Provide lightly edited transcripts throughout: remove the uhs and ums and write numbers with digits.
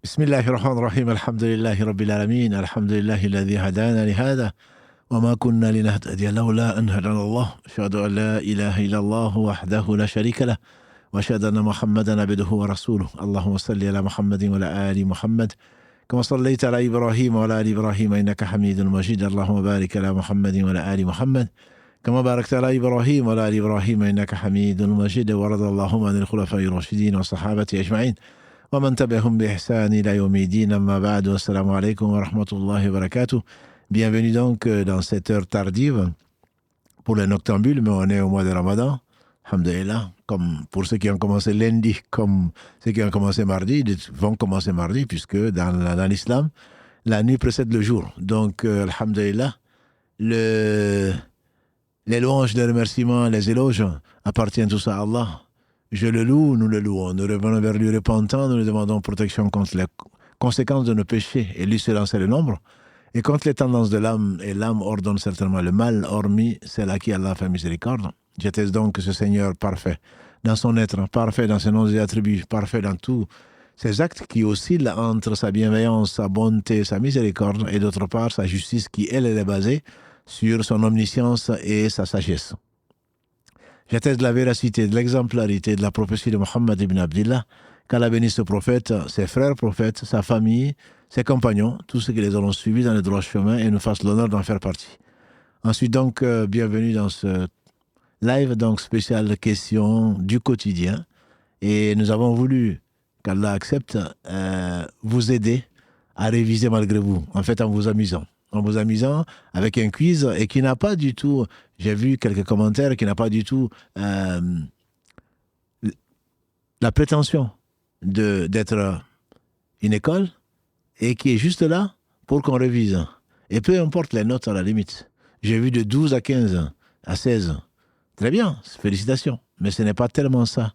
بسم الله الرحمن الرحيم الحمد لله رب العالمين الحمد لله الذي هدانا لهذا وما كنا لنهتدي لولا أن هدانا الله أشهد أن لا إله إلا الله وحده لا شريك له وأشهد أن محمدا عبده ورسوله اللهم صل على محمد وعلى آل محمد كما صليت على إبراهيم وعلى آل إبراهيم إنك حميد مجيد اللهم بارك على محمد وعلى آل محمد كما باركت على إبراهيم وعلى آل إبراهيم إنك حميد مجيد ورضى اللهم عن الخلفاء الراشدين والصحابة أجمعين ومن تبعهم بإحسان إلى يوم الدين أما بعد والسلام عليكم ورحمة الله وبركاته. Bienvenue donc dans cette heure tardive pour les noctambules, mais on est au mois de Ramadan, alhamdulillah, comme pour ceux qui ont commencé lundi, comme ceux qui ont commencé mardi, vont commencer mardi, puisque dans l'islam, la nuit précède le jour. Donc, alhamdulillah, les louanges, les remerciements, les éloges appartiennent tous à Allah. Je le loue, nous le louons. Nous revenons vers lui repentant, nous lui demandons protection contre les conséquences de nos péchés, et lui seul en sait le nombre. Et contre les tendances de l'âme, et l'âme ordonne certainement le mal, hormis celle à qui Allah fait miséricorde. J'atteste donc que ce Seigneur parfait dans son être, parfait dans ses noms et attributs, parfait dans tous ses actes qui oscillent entre sa bienveillance, sa bonté, sa miséricorde, et d'autre part sa justice qui, elle est basée sur son omniscience et sa sagesse. J'atteste de la véracité, de l'exemplarité de la prophétie de Mohammed ibn Abdillah, qu'Allah bénisse ce prophète, ses frères prophètes, sa famille, ses compagnons, tous ceux qui les auront suivis dans le droit chemin et nous fassent l'honneur d'en faire partie. Ensuite donc, bienvenue dans ce live donc spécial question du quotidien. Et nous avons voulu qu'Allah accepte vous aider à réviser malgré vous, en fait en vous amusant avec un quiz et qui n'a pas du tout, j'ai vu quelques commentaires, qui n'a pas du tout la prétention d'être une école et qui est juste là pour qu'on révise. Et peu importe les notes à la limite. J'ai vu de 12 à 15, à 16. Très bien, félicitations. Mais ce n'est pas tellement ça.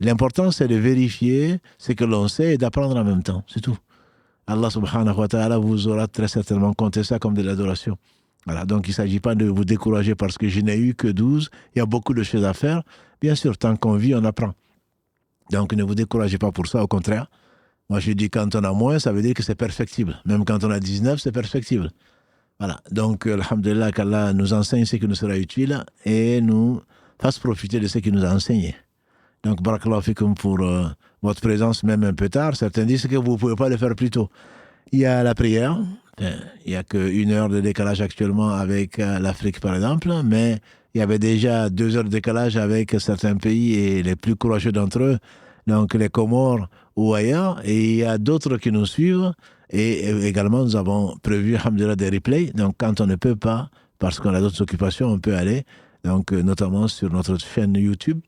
L'important, c'est de vérifier ce que l'on sait et d'apprendre en même temps. C'est tout. Allah subhanahu wa ta'ala vous aura très certainement compté ça comme de l'adoration. Voilà, donc il ne s'agit pas de vous décourager parce que je n'ai eu que 12. Il y a beaucoup de choses à faire. Bien sûr, tant qu'on vit, on apprend. Donc ne vous découragez pas pour ça, au contraire. Moi je dis quand on a moins, ça veut dire que c'est perfectible. Même quand on a 19, c'est perfectible. Voilà, donc alhamdulillah qu'Allah nous enseigne ce qui nous sera utile et nous fasse profiter de ce qu'il nous a enseigné. Donc barakallahu fikum pour votre présence même un peu tard. Certains disent que vous ne pouvez pas le faire plus tôt. Il y a la prière, il n'y a qu'une heure de décalage actuellement avec l'Afrique par exemple, mais il y avait déjà 2 heures de décalage avec certains pays et les plus courageux d'entre eux, donc les Comores ou ailleurs, et il y a d'autres qui nous suivent, et également nous avons prévu, alhamdulillah, des replays, donc quand on ne peut pas, parce qu'on a d'autres occupations, on peut aller, donc notamment sur notre chaîne YouTube,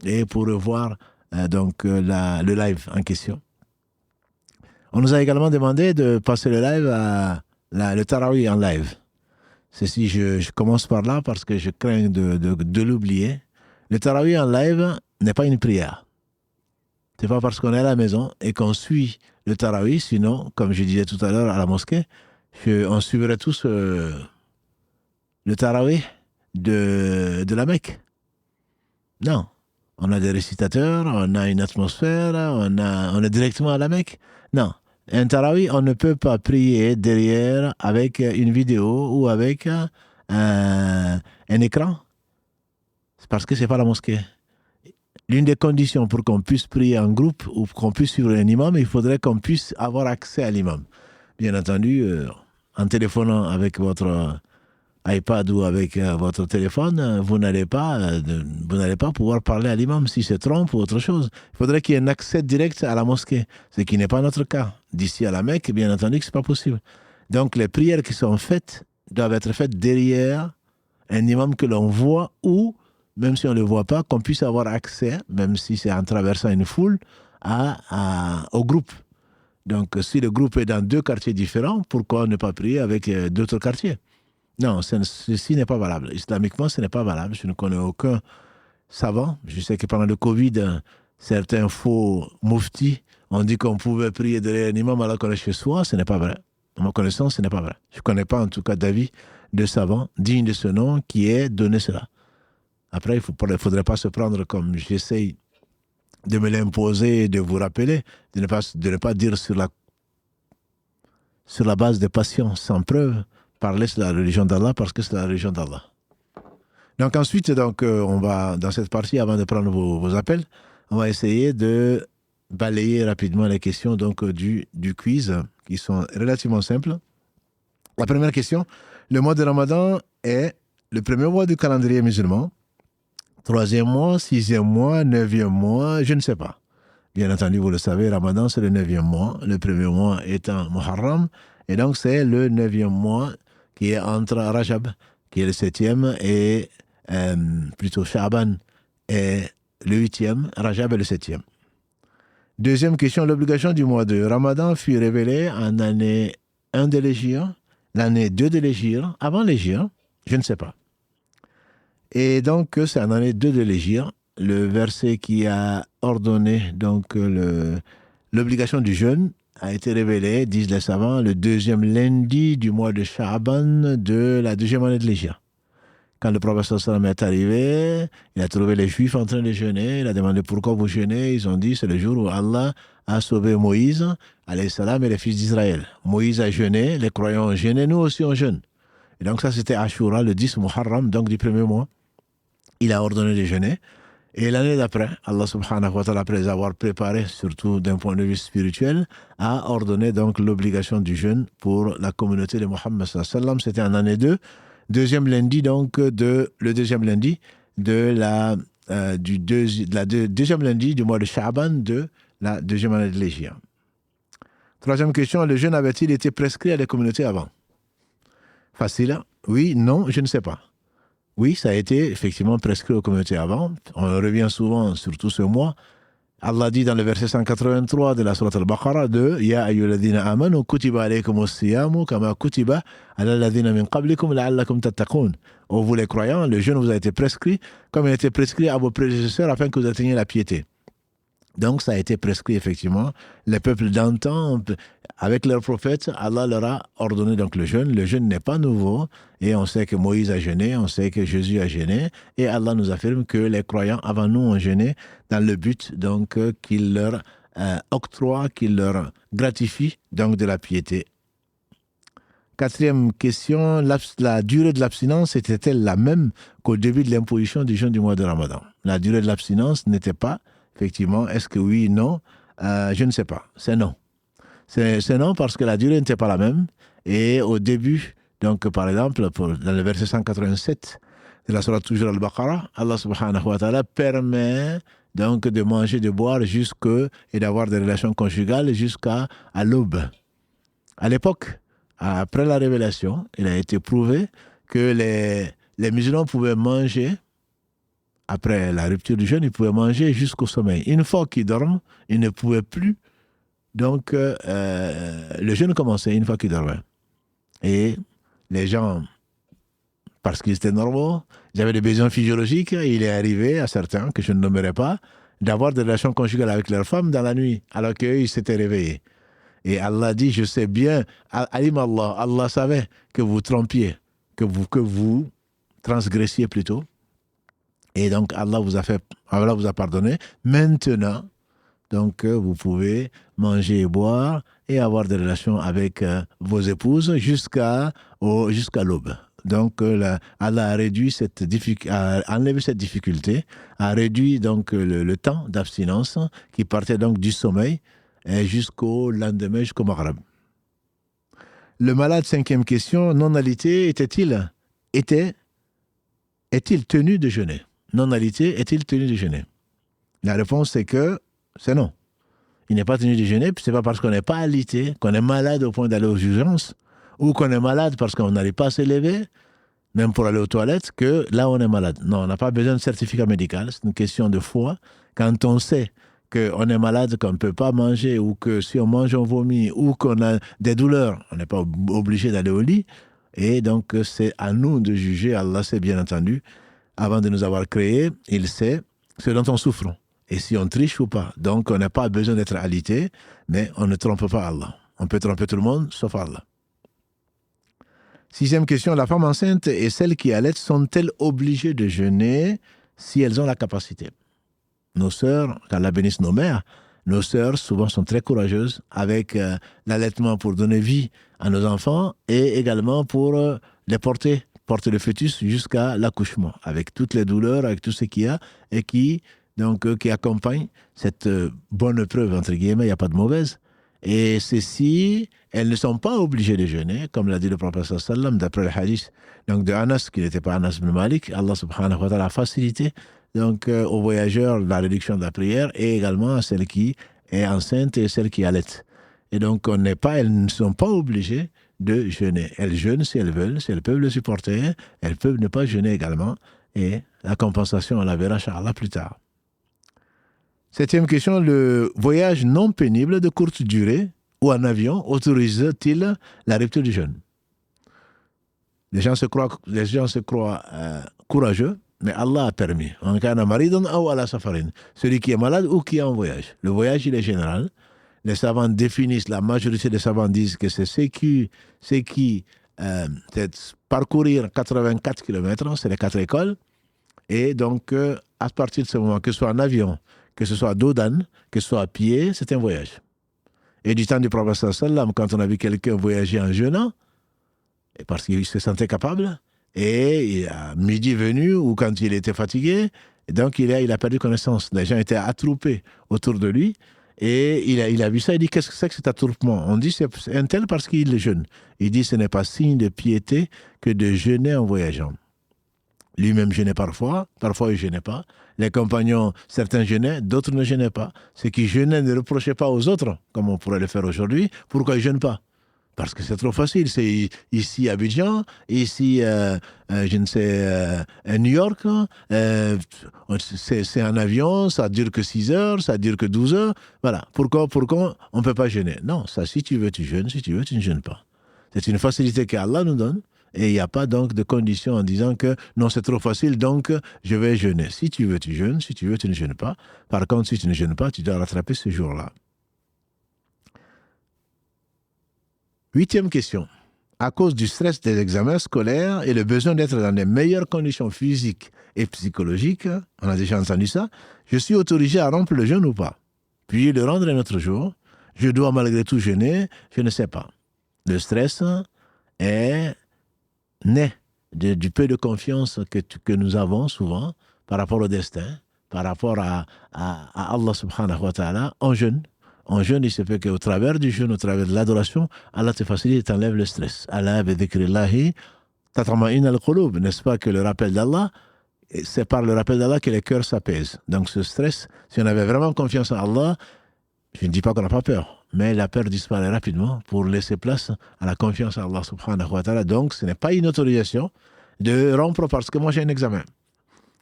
et pour revoir le live en question. On nous a également demandé de passer le live le Tarawih en live. Ceci, je commence par là parce que je crains de l'oublier. Le Tarawih en live n'est pas une prière. C'est pas parce qu'on est à la maison et qu'on suit le Tarawih, sinon, comme je disais tout à l'heure à la mosquée, on suivrait tous le Tarawih de la Mecque. Non. On a des récitateurs, on a une atmosphère, on est directement à la Mecque. Non. Un Tarawih, on ne peut pas prier derrière avec une vidéo ou avec un écran. C'est parce que ce n'est pas la mosquée. L'une des conditions pour qu'on puisse prier en groupe ou qu'on puisse suivre un imam, il faudrait qu'on puisse avoir accès à l'imam. Bien entendu, en téléphonant avec votre iPad ou avec votre téléphone, vous n'allez pas pouvoir parler à l'imam s'il se trompe ou autre chose. Il faudrait qu'il y ait un accès direct à la mosquée, ce qui n'est pas notre cas. D'ici à la Mecque, bien entendu que ce n'est pas possible. Donc les prières qui sont faites doivent être faites derrière un imam que l'on voit ou, même si on ne le voit pas, qu'on puisse avoir accès, même si c'est en traversant une foule, au groupe. Donc si le groupe est dans 2 quartiers différents, pourquoi ne pas prier avec d'autres quartiers ? Non, ceci n'est pas valable. Islamiquement, ce n'est pas valable. Je ne connais aucun savant. Je sais que pendant le Covid, certains faux mouftis ont dit qu'on pouvait prier derrière un imam alors qu'on est chez soi. Ce n'est pas vrai. À ma connaissance, ce n'est pas vrai. Je ne connais pas en tout cas d'avis de savant digne de ce nom qui ait donné cela. Après, il ne faudrait pas se prendre comme j'essaye de me l'imposer et de vous rappeler, de ne pas dire sur la sur la base de patience, sans preuve, parler sur la religion d'Allah parce que c'est la religion d'Allah. Donc ensuite, on va, dans cette partie, avant de prendre vos appels, on va essayer de balayer rapidement les questions du quiz, qui sont relativement simples. La première question, le mois de Ramadan est le premier mois du calendrier musulman, 3e mois, 6e mois, 9e mois, je ne sais pas. Bien entendu, vous le savez, Ramadan, c'est le 9e mois, le premier mois étant Muharram, et donc c'est le 9e mois qui est entre Rajab, qui est le 7e, et plutôt Sha'ban est le 8e, Rajab est le 7e. Deuxième question, l'obligation du mois de Ramadan fut révélée en année 1 de l'Hégire, l'année 2 de l'Hégire, avant l'Hégire, je ne sais pas. Et donc, c'est en année 2 de l'Hégire, le verset qui a ordonné l'obligation du jeûne a été révélé, disent les savants, le 2e lundi du mois de Sha'ban de la 2e année de l'Hégire. Quand le prophète sallam est arrivé, il a trouvé les Juifs en train de jeûner, il a demandé pourquoi vous jeûnez, ils ont dit c'est le jour où Allah a sauvé Moïse, alayhi salam, et les fils d'Israël. Moïse a jeûné, les croyants ont jeûné, nous aussi on jeûne. Et donc ça c'était Ashura, le 10 Muharram, donc du premier mois. Il a ordonné de jeûner. Et l'année d'après, Allah subhanahu wa ta'ala, après les avoir préparés, surtout d'un point de vue spirituel, a ordonné donc l'obligation du jeûne pour la communauté de Mohammed sallallahu alayhi wa sallam. C'était en année 2. Deuxième lundi, le deuxième lundi deuxième lundi du mois de Sha'ban de la 2e année de l'Hégire. Troisième question, le jeûne avait-il été prescrit à des communautés avant? Facile, oui, non, je ne sais pas. Oui, ça a été effectivement prescrit aux communautés avant. On revient souvent, surtout ce mois. Allah dit dans le verset 183 de la sourate Al-Baqarah de Ya ayyuhalladhina amanu kutiba alaykumus siyamu kama kutiba ala alladhina min qablikum la'allakum tattaqun. Ô vous les croyants, le jeûne vous a été prescrit comme il a été prescrit à vos prédécesseurs afin que vous atteigniez la piété. Donc ça a été prescrit effectivement. Les peuples d'antan, avec leurs prophètes, Allah leur a ordonné donc le jeûne. Le jeûne n'est pas nouveau et on sait que Moïse a jeûné, on sait que Jésus a jeûné et Allah nous affirme que les croyants avant nous ont jeûné dans le but donc qu'il leur octroie, qu'il leur gratifie donc de la piété. Quatrième question, la durée de l'abstinence était-elle la même qu'au début de l'imposition du jeûne du mois de Ramadan? La durée de l'abstinence n'était pas, effectivement, est-ce que oui, non? Je ne sais pas, c'est non. C'est non parce que la durée n'était pas la même. Et au début, donc par exemple, dans le verset 187 de la sourate toujours Al-Baqarah, Allah subhanahu wa ta'ala permet donc de manger, de boire et d'avoir des relations conjugales jusqu'à l'aube. À l'époque, après la révélation, il a été prouvé que les musulmans pouvaient manger, après la rupture du jeûne, ils pouvaient manger jusqu'au sommeil. Une fois qu'ils dorment, ils ne pouvaient plus. Donc, le jeûne commençait une fois qu'ils dormaient. Et les gens, parce qu'ils étaient normaux, ils avaient des besoins physiologiques, il est arrivé à certains, que je ne nommerai pas, d'avoir des relations conjugales avec leurs femmes dans la nuit, alors qu'eux, ils s'étaient réveillés. Et Allah dit, je sais bien, alim Allah, Allah savait que vous trompiez, que vous transgressiez plutôt. Et donc, Allah vous a pardonné. Maintenant, donc, vous pouvez manger et boire et avoir des relations avec vos épouses jusqu'à l'aube. Donc, Allah a réduit a enlevé cette difficulté, a réduit donc le temps d'abstinence qui partait donc du sommeil jusqu'au lendemain, jusqu'au Maghrib. Le malade, 5e question, non-alité, est-il tenu de jeûner? Non-alité, est-il tenu de jeûner? La réponse, c'est non. Il n'est pas tenu de jeûner, c'est pas parce qu'on n'est pas alité, qu'on est malade au point d'aller aux urgences, ou qu'on est malade parce qu'on n'arrive pas à se lever, même pour aller aux toilettes, que là on est malade. Non, on n'a pas besoin de certificat médical, c'est une question de foi. Quand on sait qu'on est malade, qu'on ne peut pas manger, ou que si on mange, on vomit, ou qu'on a des douleurs, on n'est pas obligé d'aller au lit. Et donc, c'est à nous de juger. Allah sait bien entendu, avant de nous avoir créés, il sait ce dont on souffre. Et si on triche ou pas. Donc, on n'a pas besoin d'être alité, mais on ne trompe pas Allah. On peut tromper tout le monde, sauf Allah. 6e question, la femme enceinte et celles qui allaitent sont-elles obligées de jeûner si elles ont la capacité? Nos sœurs, qu'Allah bénisse nos mères, Nos sœurs, souvent, sont très courageuses avec l'allaitement pour donner vie à nos enfants et également pour les porter le fœtus jusqu'à l'accouchement, avec toutes les douleurs, avec tout ce qu'il y a et qui accompagne cette bonne épreuve, entre guillemets, il n'y a pas de mauvaise. Et ceci, elles ne sont pas obligées de jeûner, comme l'a dit le prophète sallallahu alayhi wa sallam, d'après le hadith donc de Anas, qui n'était pas Anas ibn Malik. Allah subhanahu wa ta'ala a facilité donc, aux voyageurs la réduction de la prière et également à celle qui est enceinte et celle qui allait. Et donc, elles ne sont pas obligées de jeûner. Elles jeûnent si elles veulent, si elles peuvent le supporter, elles peuvent ne pas jeûner également. Et la compensation, on la verra, Inch'Allah, plus tard. 7e question, le voyage non pénible de courte durée ou en avion autorise-t-il la rupture du jeûne? Les gens se croient courageux, mais Allah a permis. Celui qui est malade ou qui est en voyage. Le voyage, il est général. Les savants définissent, la majorité des savants disent que c'est c'est parcourir 84 km, c'est les 4 écoles. Et donc, à partir de ce moment, que ce soit en avion, que ce soit à dos d'âne, que ce soit à pied, c'est un voyage. Et du temps du prophète sallallahu alayhi wa sallam, quand on a vu quelqu'un voyager en jeûnant, parce qu'il se sentait capable, et à midi venu, ou quand il était fatigué, donc il a perdu connaissance. Les gens étaient attroupés autour de lui, et il a vu ça, il dit, qu'est-ce que c'est que cet attroupement? On dit, c'est un tel parce qu'il jeûne. Il dit, ce n'est pas signe de piété que de jeûner en voyageant. Lui-même jeûnait parfois il ne jeûnait pas. Les compagnons, certains jeûnaient, d'autres ne jeûnaient pas. Ceux qui jeûnaient ne reprochaient pas aux autres, comme on pourrait le faire aujourd'hui, pourquoi ils ne jeûnent pas? Parce que c'est trop facile. C'est ici à Abidjan, ici, New York, c'est un avion, ça dure que 6 heures, ça dure que 12 heures. Voilà. Pourquoi on ne peut pas jeûner? Non, ça, si tu veux, tu jeûnes, si tu veux, tu ne jeûnes pas. C'est une facilité qu'Allah nous donne. Et il n'y a pas donc de condition en disant que non, c'est trop facile, donc je vais jeûner. Si tu veux, tu jeûnes. Si tu veux, tu ne jeûnes pas. Par contre, si tu ne jeûnes pas, tu dois rattraper ce jour-là. 8e question. À cause du stress des examens scolaires et le besoin d'être dans les meilleures conditions physiques et psychologiques, on a déjà entendu ça, je suis autorisé à rompre le jeûne ou pas? Puis le rendre un autre jour. Je dois malgré tout jeûner, je ne sais pas. Le stress est né du peu de confiance que nous avons souvent par rapport au destin, par rapport à Allah subhanahu wa ta'ala. En jeûne, il se fait qu'au travers du jeûne, au travers de l'adoration, Allah te facilite et t'enlève le stress. Allah bi dhikrillahi tatma'inna al-qulub, n'est-ce pas que le rappel d'Allah, c'est par le rappel d'Allah que les cœurs s'apaisent. Donc ce stress, si on avait vraiment confiance en Allah, je ne dis pas qu'on n'a pas peur, mais la peur disparaît rapidement pour laisser place à la confiance en Allah subhanahu wa ta'ala. Donc, ce n'est pas une autorisation de rompre parce que moi j'ai un examen.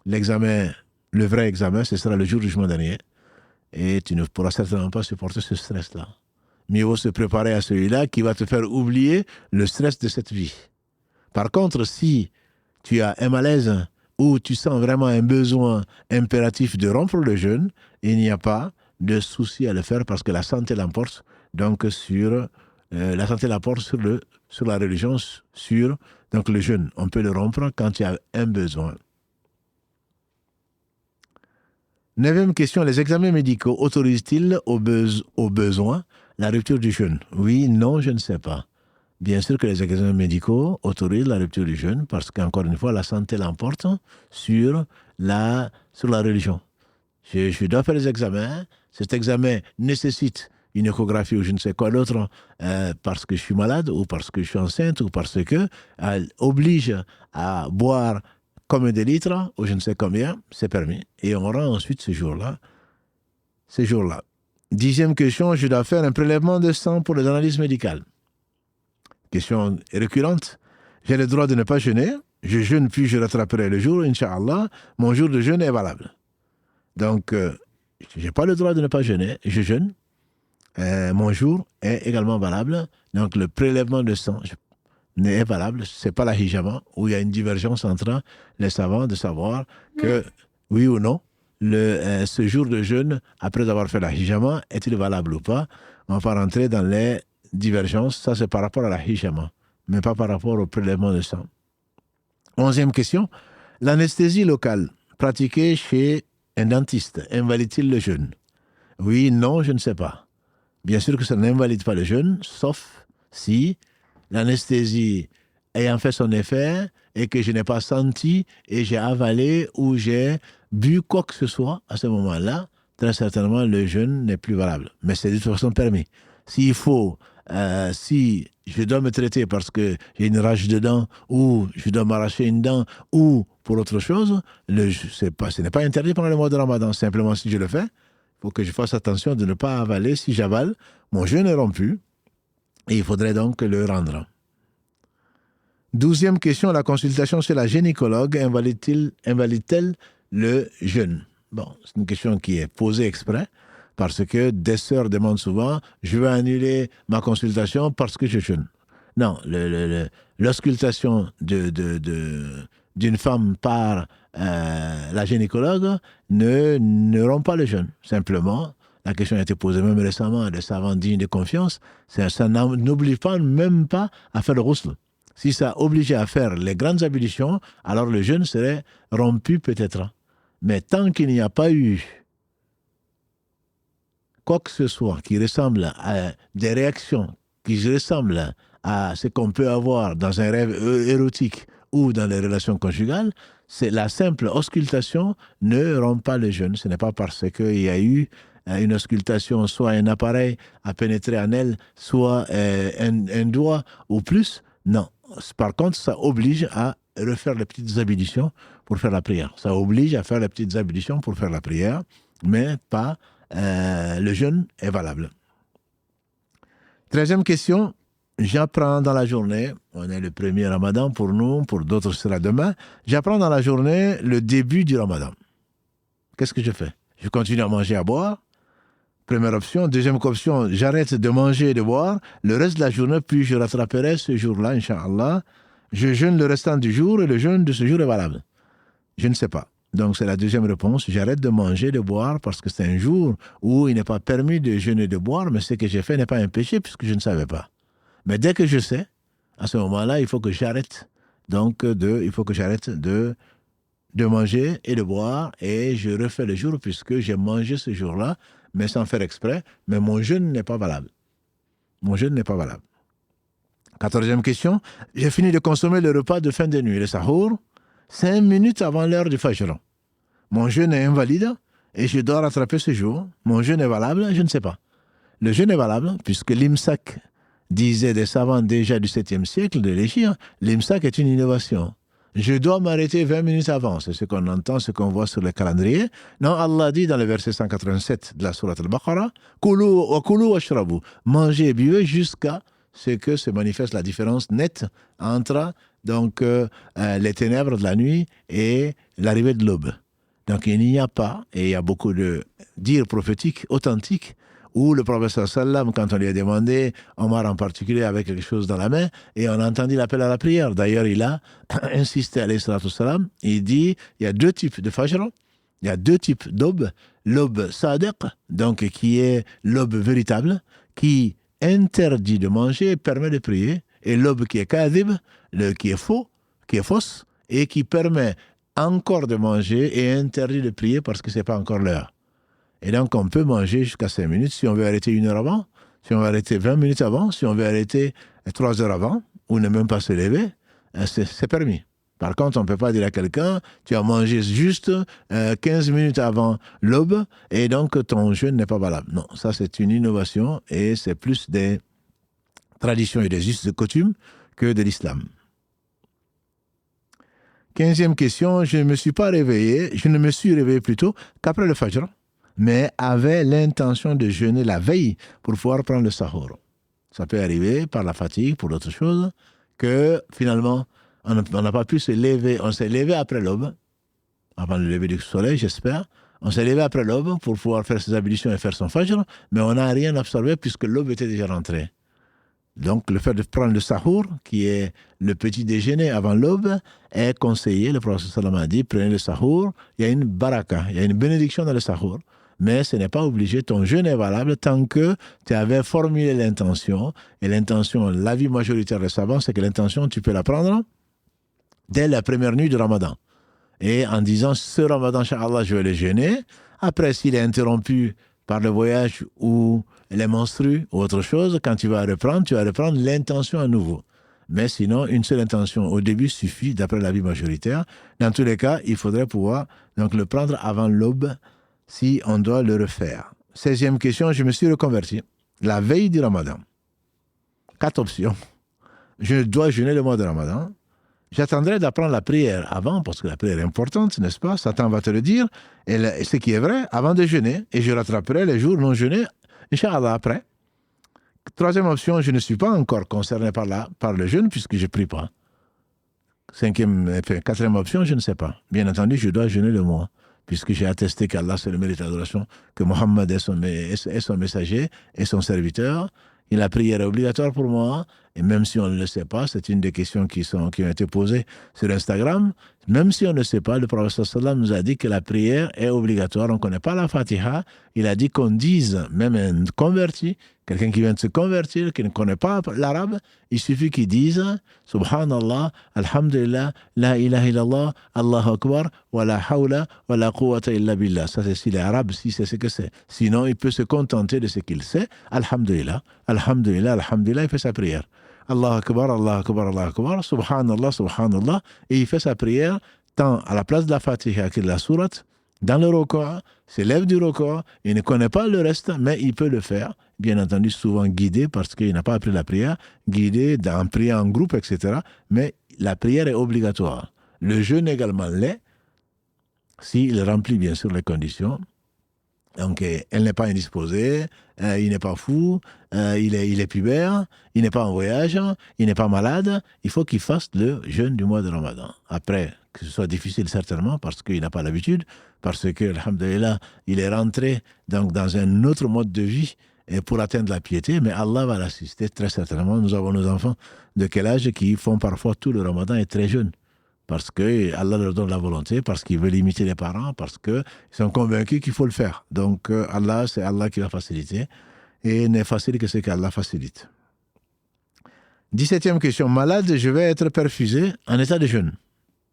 L'examen, le vrai examen, ce sera le jour du jugement dernier. Et tu ne pourras certainement pas supporter ce stress-là. Mieux vaut se préparer à celui-là qui va te faire oublier le stress de cette vie. Par contre, si tu as un malaise ou tu sens vraiment un besoin impératif de rompre le jeûne, il n'y a pas de souci à le faire parce que la santé l'emporte donc sur la santé l'emporte sur la religion, sur donc le jeûne. On peut le rompre quand il y a un besoin. 9e question, les examens médicaux autorisent-ils au besoin la rupture du jeûne? Oui, non, je ne sais pas. Bien sûr que les examens médicaux autorisent la rupture du jeûne parce qu'encore une fois, la santé l'emporte sur la religion. Je dois faire les examens. Cet examen nécessite une échographie ou je ne sais quoi d'autre parce que je suis malade ou parce que je suis enceinte ou parce que elle oblige à boire combien de litres ou je ne sais combien, c'est permis. Et on rend ensuite ce jour-là. 10e question, je dois faire un prélèvement de sang pour les analyses médicales. Question récurrente. J'ai le droit de ne pas jeûner. Je jeûne puis je rattraperai le jour, Inch'Allah. Mon jour de jeûne est valable. Donc, je n'ai pas le droit de ne pas jeûner. Je jeûne. Mon jour est également valable. Donc, le prélèvement de sang n'est valable. Ce n'est pas la hijama où il y a une divergence entre les savants de savoir que, oui ou non, ce jour de jeûne, après avoir fait la hijama, est-il valable ou pas? On va pas rentrer dans les divergences. Ça, c'est par rapport à la hijama, mais pas par rapport au prélèvement de sang. 11e question. L'anesthésie locale pratiquée chez un dentiste invalide-t-il le jeûne? Oui, non, je ne sais pas. Bien sûr que ça n'invalide pas le jeûne, sauf si l'anesthésie ayant fait son effet et que je n'ai pas senti et j'ai avalé ou j'ai bu quoi que ce soit à ce moment-là, très certainement le jeûne n'est plus valable. Mais c'est de toute façon permis. S'il faut, si je dois me traiter parce que j'ai une rage de dents ou je dois m'arracher une dent ou pour autre chose, ce n'est pas interdit pendant le mois de Ramadan. Simplement, si je le fais, il faut que je fasse attention de ne pas avaler. Si j'avale, mon jeûne est rompu et il faudrait donc le rendre. 12e question, la consultation chez la gynécologue invalide-t-elle le jeûne? Bon, c'est une question qui est posée exprès parce que des sœurs demandent souvent « je veux annuler ma consultation parce que je jeûne ». Non, l'auscultation d'une femme par la gynécologue ne rompt pas le jeûne. Simplement, la question a été posée même récemment à des savants dignes de confiance, ça n'oblige pas même pas à faire le ghusl. Si ça obligeait à faire les grandes ablutions, alors le jeûne serait rompu peut-être. Mais tant qu'il n'y a pas eu quoi que ce soit qui ressemble à des réactions qui ressemblent à ce qu'on peut avoir dans un rêve érotique ou dans les relations conjugales, c'est la simple auscultation ne rompt pas le jeûne. Ce n'est pas parce qu'il y a eu une auscultation, soit un appareil à pénétrer en elle, soit un doigt ou plus. Non. Par contre, ça oblige à refaire les petites ablutions pour faire la prière. Ça oblige à faire les petites ablutions pour faire la prière, mais pas le jeûne est valable. 13e question. J'apprends dans la journée, on est le premier Ramadan pour nous, pour d'autres ce sera demain, j'apprends dans la journée le début du Ramadan. Qu'est-ce que je fais? Je continue à manger et à boire. Première option. Deuxième option, j'arrête de manger et de boire. Le reste de la journée, puis je rattraperai ce jour-là, Inch'Allah. Je jeûne le restant du jour et le jeûne de ce jour est valable. Je ne sais pas. Donc c'est la deuxième réponse. J'arrête de manger et de boire parce que c'est un jour où il n'est pas permis de jeûner et de boire, mais ce que j'ai fait n'est pas un péché puisque je ne savais pas. Mais dès que je sais, à ce moment-là, il faut que j'arrête. Donc, il faut que j'arrête de manger et de boire et je refais le jour puisque j'ai mangé ce jour-là, mais sans faire exprès. Mais mon jeûne n'est pas valable. Mon jeûne n'est pas valable. 14e question. J'ai fini de consommer le repas de fin de nuit, le sahur, 5 minutes avant l'heure du fajr. Mon jeûne est invalide et je dois rattraper ce jour. Mon jeûne est valable, je ne sais pas. Le jeûne est valable puisque l'imsak disaient des savants déjà du 7e siècle de l'Égypte, l'imsak est une innovation. Je dois m'arrêter 20 minutes avant, c'est ce qu'on entend, ce qu'on voit sur le calendrier. Non, Allah dit dans le verset 187 de la sourate Al-Baqarah, « Kulu wa kulu washrabu » mangez et buvez jusqu'à ce que se manifeste la différence nette entre donc, les ténèbres de la nuit et l'arrivée de l'aube. Donc il n'y a pas, et il y a beaucoup de dires prophétiques authentiques, où le prophète sallam, quand on lui a demandé, Omar en particulier, avait quelque chose dans la main, et on a entendu l'appel à la prière. D'ailleurs, il a insisté, alayhi salatu wassalam, il dit, il y a 2 types de fajr, il y a 2 types d'aube, l'aube sadiq, donc qui est l'aube véritable, qui interdit de manger et permet de prier, et l'aube qui est kadhib, qui est faux, qui est fausse, et qui permet encore de manger et interdit de prier parce que ce n'est pas encore l'heure. Et donc, on peut manger jusqu'à 5 minutes si on veut arrêter 1 heure avant, si on veut arrêter 20 minutes avant, si on veut arrêter 3 heures avant, ou ne même pas se lever, c'est permis. Par contre, on ne peut pas dire à quelqu'un, tu as mangé juste 15 minutes avant l'aube, et donc ton jeûne n'est pas valable. Non, ça c'est une innovation, et c'est plus des traditions et des us de coutume que de l'islam. 15e question, je ne me suis réveillé plutôt qu'après le fajr, mais avait l'intention de jeûner la veille pour pouvoir prendre le sahur. Ça peut arriver par la fatigue, pour d'autres choses, que finalement, on n'a pas pu se lever. On s'est levé après l'aube, avant le lever du soleil, j'espère. On s'est levé après l'aube pour pouvoir faire ses ablutions et faire son fajr, mais on n'a rien absorbé puisque l'aube était déjà rentrée. Donc, le fait de prendre le sahur, qui est le petit déjeuner avant l'aube, est conseillé. Le prophète sallam a dit, prenez le sahur, il y a une baraka, il y a une bénédiction dans le sahur. Mais ce n'est pas obligé, ton jeûne est valable tant que tu avais formulé l'intention. Et l'intention, l'avis majoritaire des savants, c'est que l'intention, tu peux la prendre dès la première nuit du Ramadan. Et en disant, ce Ramadan, Inch'Allah, je vais le jeûner. Après, s'il est interrompu par le voyage ou les menstrues ou autre chose, quand tu vas reprendre l'intention à nouveau. Mais sinon, une seule intention au début suffit, d'après l'avis majoritaire. Dans tous les cas, il faudrait pouvoir donc le prendre avant l'aube si on doit le refaire. 16e question, je me suis reconverti la veille du Ramadan. 4 options. Je dois jeûner le mois de Ramadan. J'attendrai d'apprendre la prière avant, parce que la prière est importante, n'est-ce pas? Satan va te le dire, et ce qui est vrai, avant de jeûner, et je rattraperai les jours non jeûnés, Inch'Allah, après. 3e option, je ne suis pas encore concerné par le jeûne, puisque je ne prie pas. 4e option, je ne sais pas. Bien entendu, je dois jeûner le mois, puisque j'ai attesté qu'Allah, c'est le mérite d'adoration, que Mohammed est son messager et son serviteur. Et la prière est obligatoire pour moi, et même si on ne le sait pas, c'est une des questions qui ont été posées sur Instagram, même si on ne sait pas, le prophète sallam nous a dit que la prière est obligatoire, on ne connaît pas la Fatiha, il a dit qu'on dise, même un converti, quelqu'un qui vient de se convertir, qui ne connaît pas l'arabe, il suffit qu'il dise Subhanallah, Alhamdulillah, La ilaha illallah, Allahu Akbar, wa la hawla, wa la quwwata illa billah. Ça c'est si l'arabe, si c'est ce que c'est. Sinon, il peut se contenter de ce qu'il sait. Alhamdulillah, Alhamdulillah, Alhamdulillah, il fait sa prière. Allahu Akbar, Allahu Akbar, Allahu Akbar, Subhanallah, Subhanallah, et il fait sa prière tant à la place de la Fatiha que de la sourate, dans le record, s'élève du record, il ne connaît pas le reste, mais il peut le faire, bien entendu souvent guidé parce qu'il n'a pas appris la prière, guidé en priant en groupe, etc. Mais la prière est obligatoire. Le jeûne également l'est, s'il remplit bien sûr les conditions. Donc, elle n'est pas indisposée, il n'est pas fou, il est pubère, il n'est pas en voyage, il n'est pas malade. Il faut qu'il fasse le jeûne du mois de Ramadan. Après, que ce soit difficile certainement, parce qu'il n'a pas l'habitude, parce que, alhamdulillah, il est rentré donc, dans un autre mode de vie pour atteindre la piété, mais Allah va l'assister très certainement. Nous avons nos enfants de quel âge qui font parfois tout le Ramadan et très jeunes. Parce que Allah leur donne la volonté, parce qu'ils veulent imiter les parents, parce qu'ils sont convaincus qu'il faut le faire. Donc Allah, c'est Allah qui va faciliter, et n'est facile que ce qu'Allah facilite. 17e question. Malade, je vais être perfusé en état de jeûne.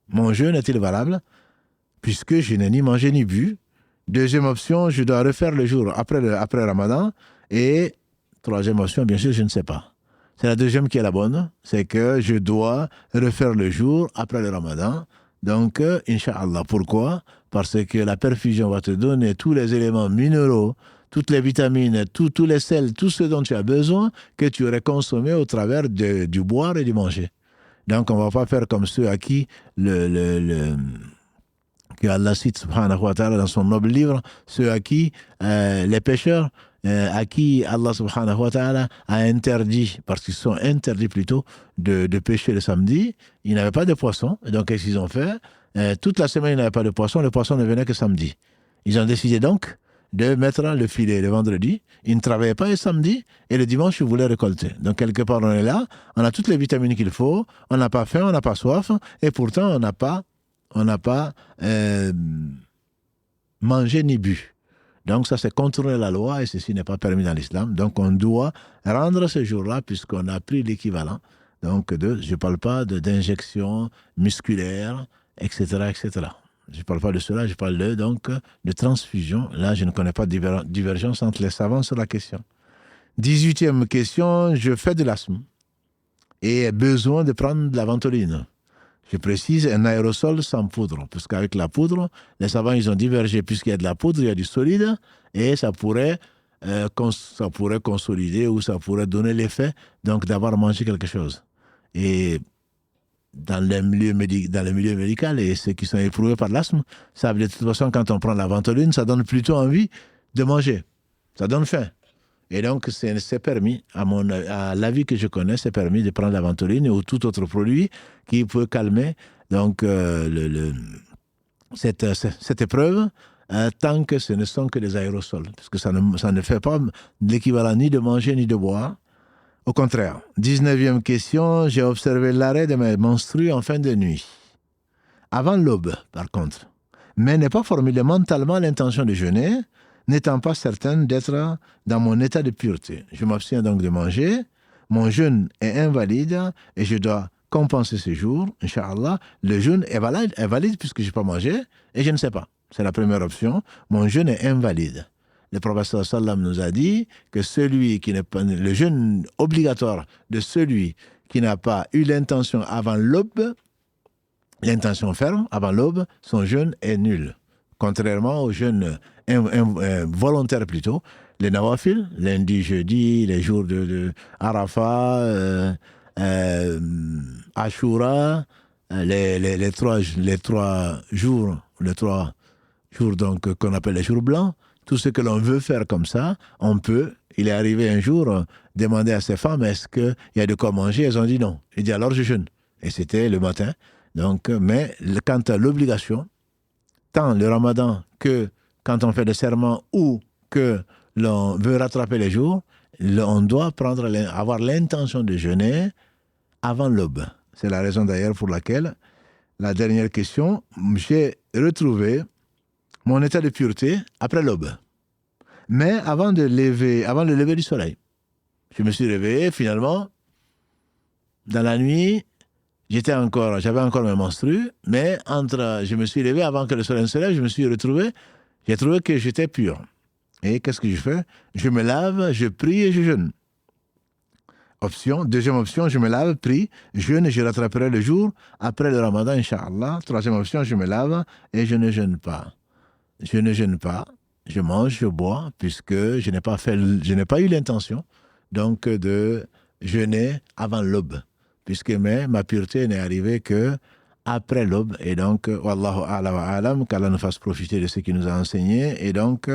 Mon jeûne est-il valable, puisque je n'ai ni mangé ni bu? 2e option, je dois refaire le jour après Ramadan. Et 3e option, bien sûr, je ne sais pas. C'est la 2e qui est la bonne, c'est que je dois refaire le jour après le Ramadan. Donc, Inch'Allah. Pourquoi? Parce que la perfusion va te donner tous les éléments minéraux, toutes les vitamines, tous les sels, tout ce dont tu as besoin, que tu aurais consommé au travers du boire et du manger. Donc, on ne va pas faire comme ceux à qui que Allah cite, subhanahu wa ta'ala, dans son noble livre, ceux à qui les pécheurs, à qui Allah subhanahu wa ta'ala a interdit, parce qu'ils sont interdits plutôt, de pêcher le samedi, ils n'avaient pas de poisson. Et donc, qu'est-ce qu'ils ont fait? Toute la semaine, ils n'avaient pas de poisson, le poisson ne venait que samedi. Ils ont décidé donc de mettre le filet le vendredi. Ils ne travaillaient pas le samedi, et le dimanche, ils voulaient récolter. Donc, quelque part, on est là, on a toutes les vitamines qu'il faut, on n'a pas faim, on n'a pas soif, et pourtant, on n'a pas mangé ni bu. Donc ça, c'est contourner la loi et ceci n'est pas permis dans l'islam. Donc on doit rendre ce jour-là puisqu'on a pris l'équivalent. Donc je ne parle pas d'injection musculaire, etc., etc. Je ne parle pas de cela, je parle de transfusion. Là, je ne connais pas de divergence entre les savants sur la question. 18e question, je fais de l'asthme et ai besoin de prendre de la ventoline. Je précise, un aérosol sans poudre, parce qu'avec la poudre, les savants, ils ont divergé, puisqu'il y a de la poudre, il y a du solide, et ça pourrait consolider ou ça pourrait donner l'effet donc d'avoir mangé quelque chose. Et dans le milieu médical, et ceux qui sont éprouvés par l'asthme savent de toute façon, quand on prend la ventoline, ça donne plutôt envie de manger. Ça donne faim. Et donc, c'est permis, à l'avis que je connais, c'est permis de prendre la ventoline ou tout autre produit qui peut calmer donc, cette épreuve tant que ce ne sont que des aérosols. Parce que ça ne fait pas l'équivalent ni de manger ni de boire. Au contraire. 19e question, j'ai observé l'arrêt de mes menstrues en fin de nuit. Avant l'aube, par contre. Mais n'ai pas formulé mentalement l'intention de jeûner, n'étant pas certaine d'être dans mon état de pureté. Je m'abstiens donc de manger. Mon jeûne est invalide et je dois compenser ce jour, Inch'Allah. Le jeûne est valide puisque je n'ai pas mangé et je ne sais pas. C'est la première option. Mon jeûne est invalide. le prophète sallam nous a dit que celui qui n'est pas, le jeûne obligatoire de celui qui n'a pas eu l'intention avant l'aube, l'intention ferme avant l'aube, son jeûne est nul. Contrairement au jeûne volontaire plutôt, les nawafil, lundi, jeudi, les jours de Arafat, Ashura, les trois jours donc qu'on appelle les jours blancs, tout ce que l'on veut faire comme ça, on peut. Il est arrivé un jour demander à ses femmes est-ce qu'il y a de quoi manger, elles ont dit non. Il dit alors je jeûne. Et c'était le matin. Donc, mais quant à l'obligation, tant le ramadan que quand on fait des serments ou que l'on veut rattraper les jours, on doit avoir l'intention de jeûner avant l'aube. C'est la raison d'ailleurs pour laquelle, la dernière question, j'ai retrouvé mon état de pureté après l'aube. Mais avant le lever du soleil. Je me suis réveillé finalement, dans la nuit, j'avais encore mes menstrues, mais je me suis levé avant que le soleil ne se lève, j'ai trouvé que j'étais pur. Et qu'est-ce que je fais? Je me lave, je prie et je jeûne. Deuxième option, je me lave, prie, jeûne et je rattraperai le jour après le ramadan, Inch'Allah. Troisième option, je me lave et je ne jeûne pas. Je ne jeûne pas, je mange, je bois, puisque je n'ai pas eu l'intention donc de jeûner avant l'aube, puisque ma pureté n'est arrivée que après l'aube. Et donc, wallahu a'la wa a'lam, qu'Allah nous fasse profiter de ce qu'il nous a enseigné. Et donc,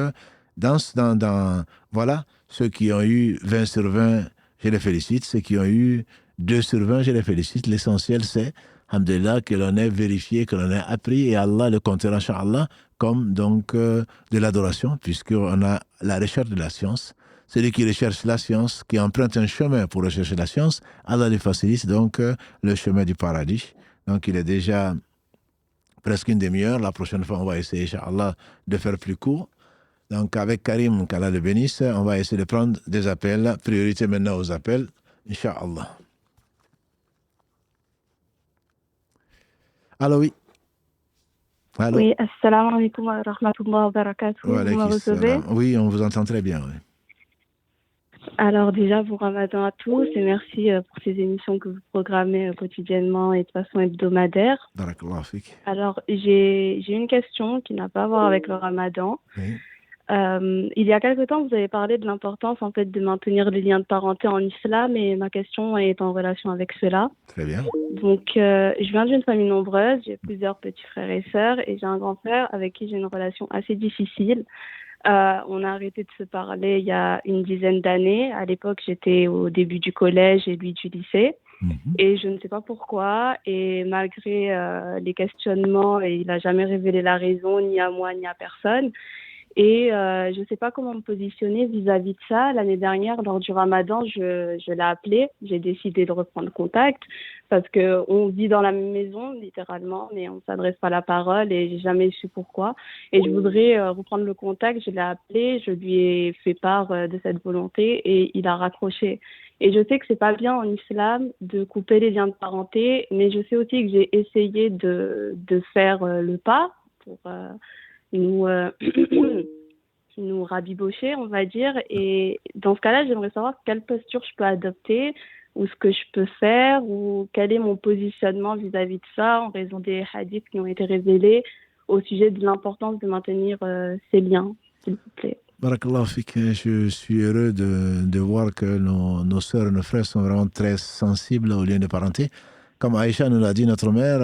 voilà, ceux qui ont eu 20 sur 20, je les félicite. Ceux qui ont eu 2 sur 20, je les félicite. L'essentiel, c'est, alhamdulillah, que l'on ait vérifié, que l'on ait appris, et Allah le comptera, Inch'Allah, comme donc de l'adoration, puisqu'on a la recherche de la science. Celui qui recherche la science, qui emprunte un chemin pour rechercher la science, Allah lui facilite donc le chemin du paradis. Donc il est déjà presque une demi-heure. La prochaine fois, on va essayer, Inch'Allah, de faire plus court. Donc avec Karim, qu'Allah le bénisse, on va essayer de prendre des appels. Priorité maintenant aux appels, Inch'Allah. Allô, oui. Allô. Oui, assalamu alaikum wa rahmatullahi wa barakatuh. Vous me recevez? Oui, on vous entend très bien. Oui. Alors déjà, bon ramadan à tous et merci pour ces émissions que vous programmez quotidiennement et de façon hebdomadaire. Barakallahu fik. Alors j'ai une question qui n'a pas à voir avec le ramadan. Oui. Il y a quelque temps, vous avez parlé de l'importance en fait de maintenir les liens de parenté en islam et ma question est en relation avec cela. Très bien. Donc, je viens d'une famille nombreuse, j'ai plusieurs petits frères et sœurs et j'ai un grand frère avec qui j'ai une relation assez difficile. On a arrêté de se parler il y a une dizaine d'années. À l'époque, j'étais au début du collège et lui du lycée. Et je ne sais pas pourquoi. Et malgré les questionnements, il n'a jamais révélé la raison, ni à moi, ni à personne. Et je ne sais pas comment me positionner vis-à-vis de ça. L'année dernière, lors du ramadan, je l'ai appelé. J'ai décidé de reprendre contact parce qu'on vit dans la même maison, littéralement, mais on ne s'adresse pas la parole et j'ai jamais su pourquoi. Et je voudrais reprendre le contact. Je l'ai appelé, je lui ai fait part de cette volonté et il a raccroché. Et je sais que c'est pas bien en islam de couper les liens de parenté, mais je sais aussi que j'ai essayé de faire le pas pour... nous rabibocher, on va dire. Et dans ce cas-là, j'aimerais savoir quelle posture je peux adopter ou ce que je peux faire ou quel est mon positionnement vis-à-vis de ça en raison des hadiths qui ont été révélés au sujet de l'importance de maintenir ces liens, s'il vous plaît. Barakallahu fik. Je suis heureux de voir que nos sœurs et nos frères sont vraiment très sensibles aux liens de parenté. Comme Aïcha nous l'a dit, notre mère,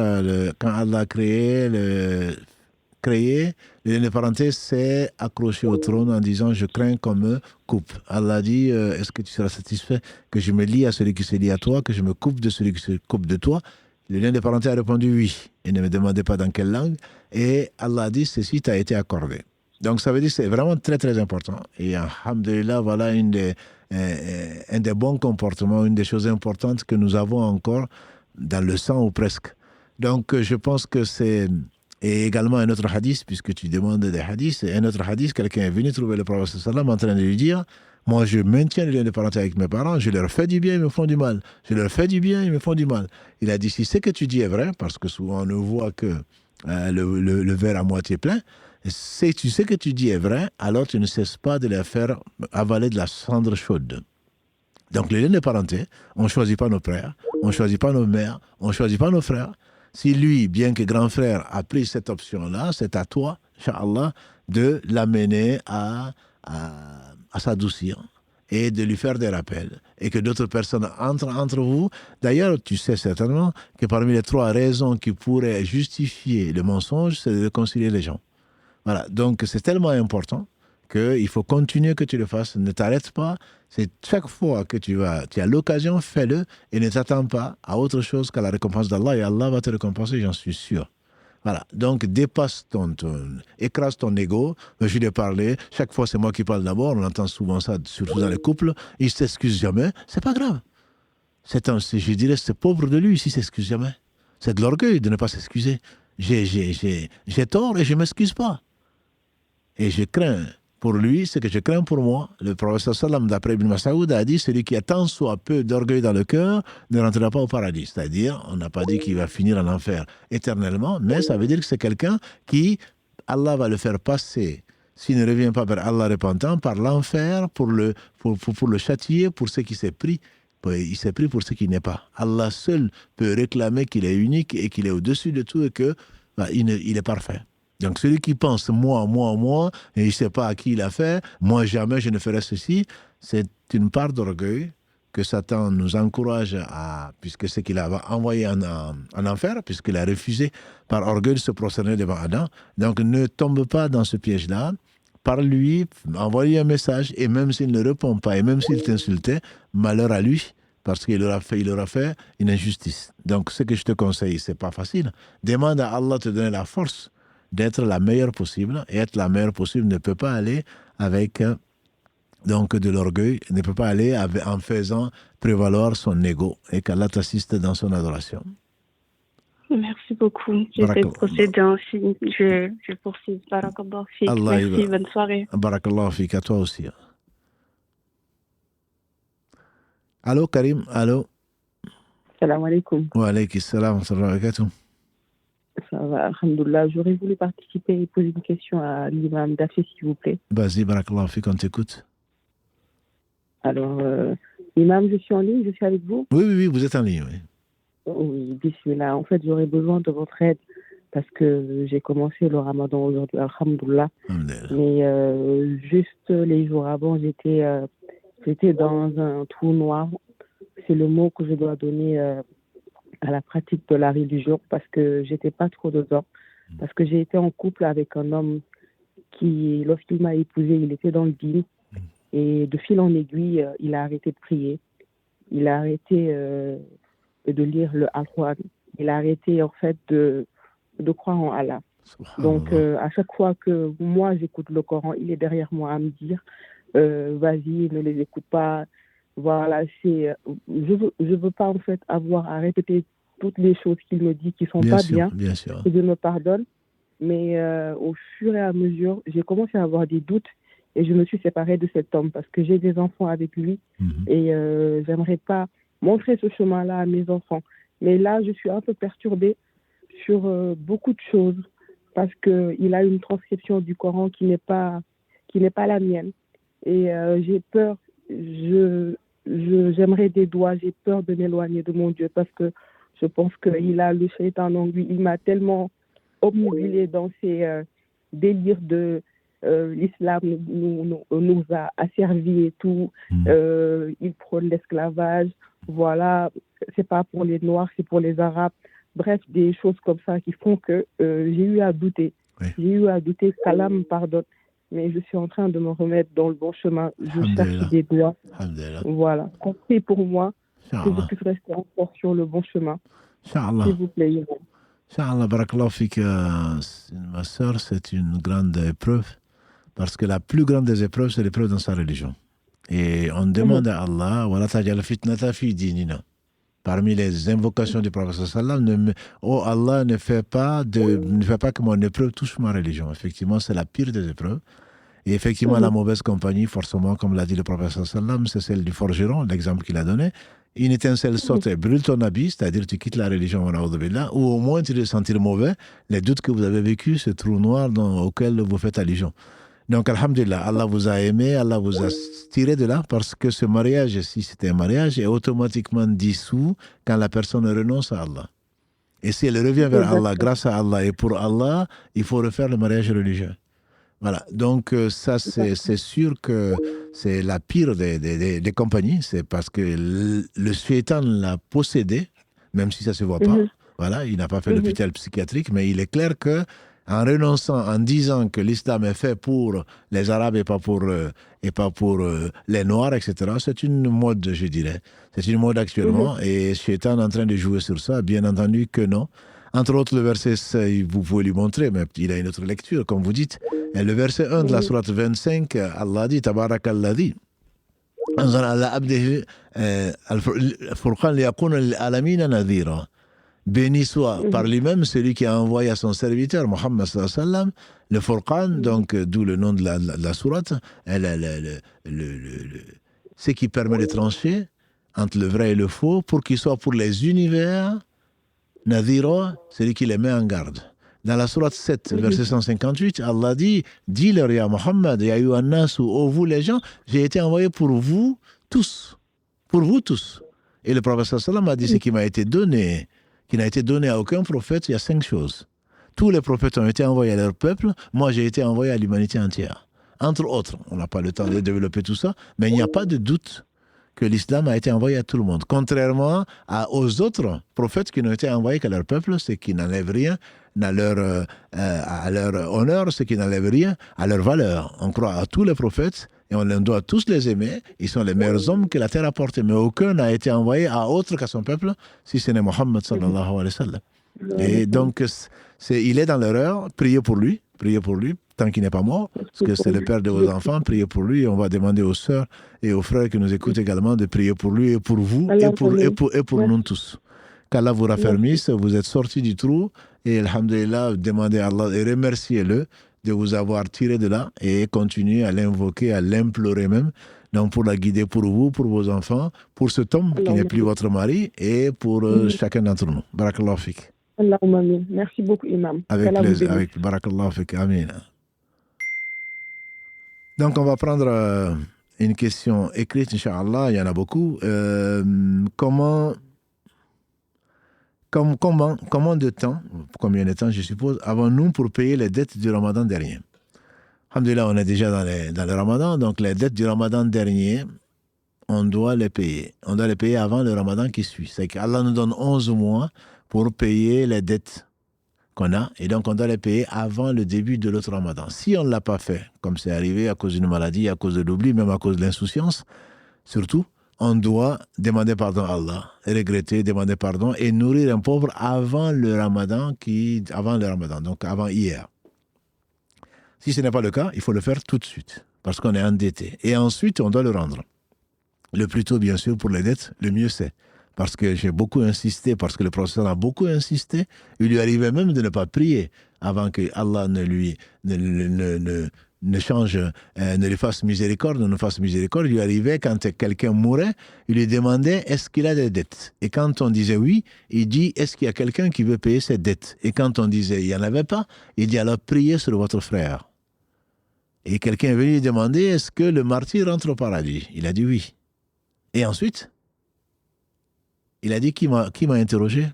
quand Allah a créé le lien de parenté, c'est accroché au trône en disant je crains qu'on me coupe. Allah dit est-ce que tu seras satisfait que je me lie à celui qui se lie à toi, que je me coupe de celui qui se coupe de toi? Le lien de parenté a répondu oui. Il ne me demandait pas dans quelle langue. Et Allah a dit ceci t'a été accordé. Donc ça veut dire que c'est vraiment très très important. Et alhamdulillah, voilà un des bons comportements, une des choses importantes que nous avons encore dans le sang ou presque. Donc je pense que c'est... Et également un autre hadith, puisque tu demandes des hadiths, un autre hadith, quelqu'un est venu trouver le prophète sallam en train de lui dire moi je maintiens le lien de parenté avec mes parents, je leur fais du bien, ils me font du mal. Je leur fais du bien, ils me font du mal. Il a dit si ce que tu dis est vrai, parce que souvent on ne voit que le verre à moitié plein, Si tu sais que tu dis est vrai, alors tu ne cesses pas de les faire avaler de la cendre chaude. Donc, les liens de parenté, on ne choisit pas nos pères, on ne choisit pas nos mères, on ne choisit pas nos frères. Si lui, bien que grand frère, a pris cette option-là, c'est à toi, Inch'Allah, de l'amener à s'adoucir et de lui faire des rappels et que d'autres personnes entrent entre vous. D'ailleurs, tu sais certainement que parmi les 3 raisons qui pourraient justifier le mensonge, c'est de réconcilier les gens. Voilà, donc c'est tellement important qu'il faut continuer que tu le fasses. Ne t'arrête pas. C'est chaque fois que tu as l'occasion, fais-le et ne t'attends pas à autre chose qu'à la récompense d'Allah et Allah va te récompenser, j'en suis sûr. Voilà, donc dépasse écrase ton ego. Je lui ai parlé, chaque fois c'est moi qui parle d'abord, on entend souvent ça, surtout dans les couples. Il ne s'excuse jamais, c'est pas grave. Je dirais c'est pauvre de lui s'il ne s'excuse jamais. C'est de l'orgueil de ne pas s'excuser. J'ai tort et je ne m'excuse pas. Et je crains pour lui ce que je crains pour moi. Le professeur Sallam, d'après Ibn Mas'ud, a dit celui qui a tant soit peu d'orgueil dans le cœur ne rentrera pas au paradis. C'est-à-dire, on n'a pas dit qu'il va finir en enfer éternellement, mais ça veut dire que c'est quelqu'un qui, Allah va le faire passer, s'il ne revient pas vers Allah repentant, par l'enfer pour le châtier pour ce qui s'est pris. Il s'est pris pour ce qui n'est pas. Allah seul peut réclamer qu'il est unique et qu'il est au-dessus de tout et qu'il est parfait. Donc celui qui pense moi, et il ne sait pas à qui il a fait, moi jamais je ne ferai ceci, c'est une part d'orgueil que Satan nous encourage à, puisque c'est qu'il a envoyé en enfer, puisqu'il a refusé par orgueil de se prosterner devant Adam. Donc ne tombe pas dans ce piège-là. Parle-lui, envoie-lui un message, et même s'il ne répond pas, et même s'il t'insultait, malheur à lui, parce qu'il aura fait une injustice. Donc ce que je te conseille, c'est pas facile. Demande à Allah de te donner la force d'être la meilleure possible, et être la meilleure possible ne peut pas aller avec donc de l'orgueil, ne peut pas aller en faisant prévaloir son ego, et qu'Allah t'assiste dans son adoration. Merci beaucoup. J'essaie de procéder ainsi. Je poursuis. Barakallahu fik. Merci, bonne soirée. Barakallahu fik, à toi aussi. Allô, Karim, allô. Salam alaikum. Wa alaykum salam wa rahmatullahi wa barakatuh. Ça va, alhamdoulilah. J'aurais voulu participer et poser une question à l'imam Dafé, s'il vous plaît. Vas-y, barakallahu fik, on t'écoute. Alors, imam, je suis en ligne, je suis avec vous. Oui, vous êtes en ligne, oui. Oui, bismillah. En fait, j'aurais besoin de votre aide parce que j'ai commencé le ramadan aujourd'hui, alhamdoulilah. Mais juste les jours avant, j'étais dans un trou noir. C'est le mot que je dois donner à la pratique de la religion parce que j'étais pas trop dedans. Parce que j'ai été en couple avec un homme qui, lorsqu'il m'a épousée, il était dans le dîn. Et de fil en aiguille, il a arrêté de prier. Il a arrêté de lire le Al-Qur'an. Il a arrêté, en fait, de croire en Allah. Donc, à chaque fois que moi, j'écoute le Coran, il est derrière moi à me dire vas-y, ne les écoute pas. Voilà, je veux pas, en fait, avoir à répéter toutes les choses qu'il me dit qui sont pas bien. Bien sûr. Et je me pardonne. Mais au fur et à mesure, j'ai commencé à avoir des doutes. Et je me suis séparée de cet homme parce que j'ai des enfants avec lui et j'aimerais pas montrer ce chemin-là à mes enfants. Mais là, je suis un peu perturbée sur beaucoup de choses parce qu'il a une transcription du Coran qui n'est pas la mienne. Et j'ai peur, j'aimerais des doigts, j'ai peur de m'éloigner de mon Dieu parce que je pense qu'il a le shaitan en lui. Il m'a tellement obnubilée dans ses délires de... l'islam nous a asservis et tout. Il prône l'esclavage. Voilà, c'est pas pour les Noirs, c'est pour les Arabes. Bref, des choses comme ça qui font que j'ai eu à douter. Oui. J'ai eu à douter qu'Allah me pardonne. Mais je suis en train de me remettre dans le bon chemin. Je cherche des doigts. Voilà, comptez pour moi que je puisse rester encore sur le bon chemin. S'il vous plaît. Inch'Allah, barakallahu fik, ma soeur, c'est une grande épreuve. Parce que la plus grande des épreuves, c'est l'épreuve dans sa religion. Et on demande à Allah, Wala tajal fitnata fi dinina. Parmi les invocations du prophète sallam, oh Allah, ne fais pas que mon épreuve touche ma religion. Effectivement, c'est la pire des épreuves. Et effectivement, la mauvaise compagnie, forcément, comme l'a dit le prophète sallam, c'est celle du forgeron, l'exemple qu'il a donné. une étincelle saute et brûle ton habit, c'est-à-dire tu quittes la religion, ou au moins tu te sentir mauvais, les doutes que vous avez vécu, ce trou noir auquel vous faites allusion. Donc, alhamdulillah, Allah vous a aimé, Allah vous a tiré de là, parce que ce mariage, si c'était un mariage, est automatiquement dissous quand la personne renonce à Allah. Et si elle revient vers Allah, grâce à Allah et pour Allah, il faut refaire le mariage religieux. Voilà, donc ça c'est sûr que c'est la pire des compagnies, c'est parce que le shaitan l'a possédé, même si ça ne se voit pas. Voilà, il n'a pas fait l'hôpital psychiatrique, mais il est clair que en renonçant, en disant que l'islam est fait pour les Arabes et pas pour les Noirs, etc., c'est une mode, je dirais. C'est une mode actuellement, et Shaitan est en train de jouer sur ça, bien entendu que non. Entre autres, le verset, vous pouvez lui montrer, mais il a une autre lecture, comme vous dites. Et le verset 1 de la sourate 25, Allah dit, Tabarakalladhi, anzala ala abdihi al-furqan liyakuna lil-alamina nadhira. Béni soit par lui-même celui qui a envoyé à son serviteur, Mohammed sallallahu alayhi wa sallam, le Furqan, donc d'où le nom de la sourate, ce qui permet de trancher entre le vrai et le faux, pour qu'il soit pour les univers, Nadhira, celui qui les met en garde. Dans la sourate 7, verset 158, Allah dit, dis-leur, ya Mohammed, ya Yuhannas, ou vous les gens, j'ai été envoyé pour vous tous. Pour vous tous. Et le prophète sallallahu alayhi wa sallam a dit, ce qui m'a été donné, qui n'a été donné à aucun prophète, il y a 5 choses. Tous les prophètes ont été envoyés à leur peuple, moi j'ai été envoyé à l'humanité entière. Entre autres, on n'a pas le temps de développer tout ça, mais il n'y a pas de doute que l'islam a été envoyé à tout le monde. Contrairement aux autres prophètes qui n'ont été envoyés qu'à leur peuple, ce qui n'enlève rien à leur honneur, ce qui n'enlève rien à leur valeur. On croit à tous les prophètes, et on doit tous les aimer. Ils sont les meilleurs hommes que la terre a portés. Mais aucun n'a été envoyé à autre qu'à son peuple, si ce n'est Mohammed sallallahu alayhi wa sallam. Et donc, il est dans l'erreur. Priez pour lui, tant qu'il n'est pas mort, parce que c'est le père de vos enfants. Priez pour lui. Et on va demander aux sœurs et aux frères qui nous écoutent également de prier pour lui et pour vous et pour nous tous. Qu'Allah vous raffermisse, vous êtes sortis du trou. Et alhamdulillah, demandez à Allah et remerciez-le de vous avoir tiré de là et continuer à l'invoquer, à l'implorer même, donc pour la guider pour vous, pour vos enfants, pour cet homme qui n'est plus votre mari et pour chacun d'entre nous. Barakallahu fik. Allahumma amin. Merci beaucoup, Imam. Avec plaisir, avec Barakallahu fik. Amin. Donc on va prendre une question écrite, Inch'Allah, il y en a beaucoup. Combien de temps, combien de temps je suppose, avons-nous pour payer les dettes du Ramadan dernier? Alhamdulillah, on est déjà dans le Ramadan, donc les dettes du Ramadan dernier, on doit les payer. On doit les payer avant le Ramadan qui suit. C'est qu'Allah nous donne 11 mois pour payer les dettes qu'on a, et donc on doit les payer avant le début de l'autre Ramadan. Si on ne l'a pas fait, comme c'est arrivé à cause d'une maladie, à cause de l'oubli, même à cause de l'insouciance, surtout, on doit demander pardon à Allah, regretter, demander pardon et nourrir un pauvre avant le Ramadan, donc avant hier. Si ce n'est pas le cas, il faut le faire tout de suite, parce qu'on est endetté. Et ensuite, on doit le rendre. Le plus tôt, bien sûr, pour les dettes, le mieux c'est. Parce que j'ai beaucoup insisté, parce que le prophète a beaucoup insisté, il lui arrivait même de ne pas prier avant que Allah ne lui fasse miséricorde, il lui arrivait quand quelqu'un mourait, il lui demandait est-ce qu'il a des dettes. Et quand on disait oui, il dit est-ce qu'il y a quelqu'un qui veut payer ses dettes. Et quand on disait il n'y en avait pas, il dit alors priez sur votre frère. Et quelqu'un est venu lui demander est-ce que le martyr rentre au paradis. Il a dit oui. Et ensuite, il a dit qui m'a interrogé.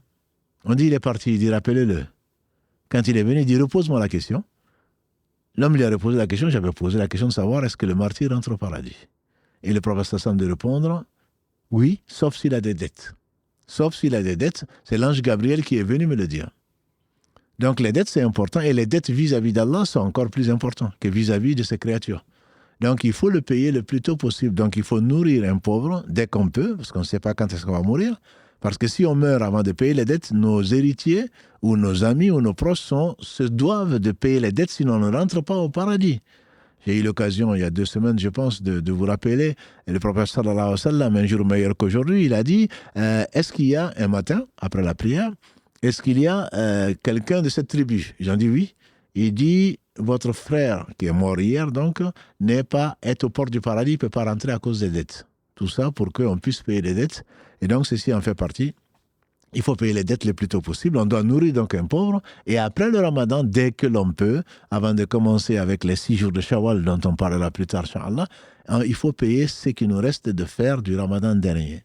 On dit il est parti, il dit rappelez-le. Quand il est venu, il dit repose-moi la question. L'homme lui a reposé la question, j'avais posé la question de savoir est-ce que le martyr rentre au paradis. Et le prophète semble de répondre oui, sauf s'il a des dettes. Sauf s'il a des dettes, c'est l'ange Gabriel qui est venu me le dire. Donc les dettes c'est important et les dettes vis-à-vis d'Allah sont encore plus importantes que vis-à-vis de ses créatures. Donc il faut le payer le plus tôt possible. Donc il faut nourrir un pauvre dès qu'on peut, parce qu'on ne sait pas quand est-ce qu'on va mourir. Parce que si on meurt avant de payer les dettes, nos héritiers ou nos amis ou nos proches se doivent de payer les dettes, sinon on ne rentre pas au paradis. J'ai eu l'occasion, il y a 2 semaines, je pense, de vous rappeler, le prophète sallallahu alayhi wa sallam, un jour meilleur qu'aujourd'hui, il a dit, est-ce qu'il y a un matin, après la prière, est-ce qu'il y a quelqu'un de cette tribu? J'en dis oui. Il dit, votre frère, qui est mort hier, donc, est aux portes du paradis, il ne peut pas rentrer à cause des dettes. tout ça pour qu'on puisse payer les dettes. Et donc, ceci en fait partie. Il faut payer les dettes le plus tôt possible. On doit nourrir donc un pauvre. Et après le ramadan, dès que l'on peut, avant de commencer avec les 6 jours de Shawwal dont on parlera plus tard, Inch'Allah, il faut payer ce qui nous reste de faire du ramadan dernier.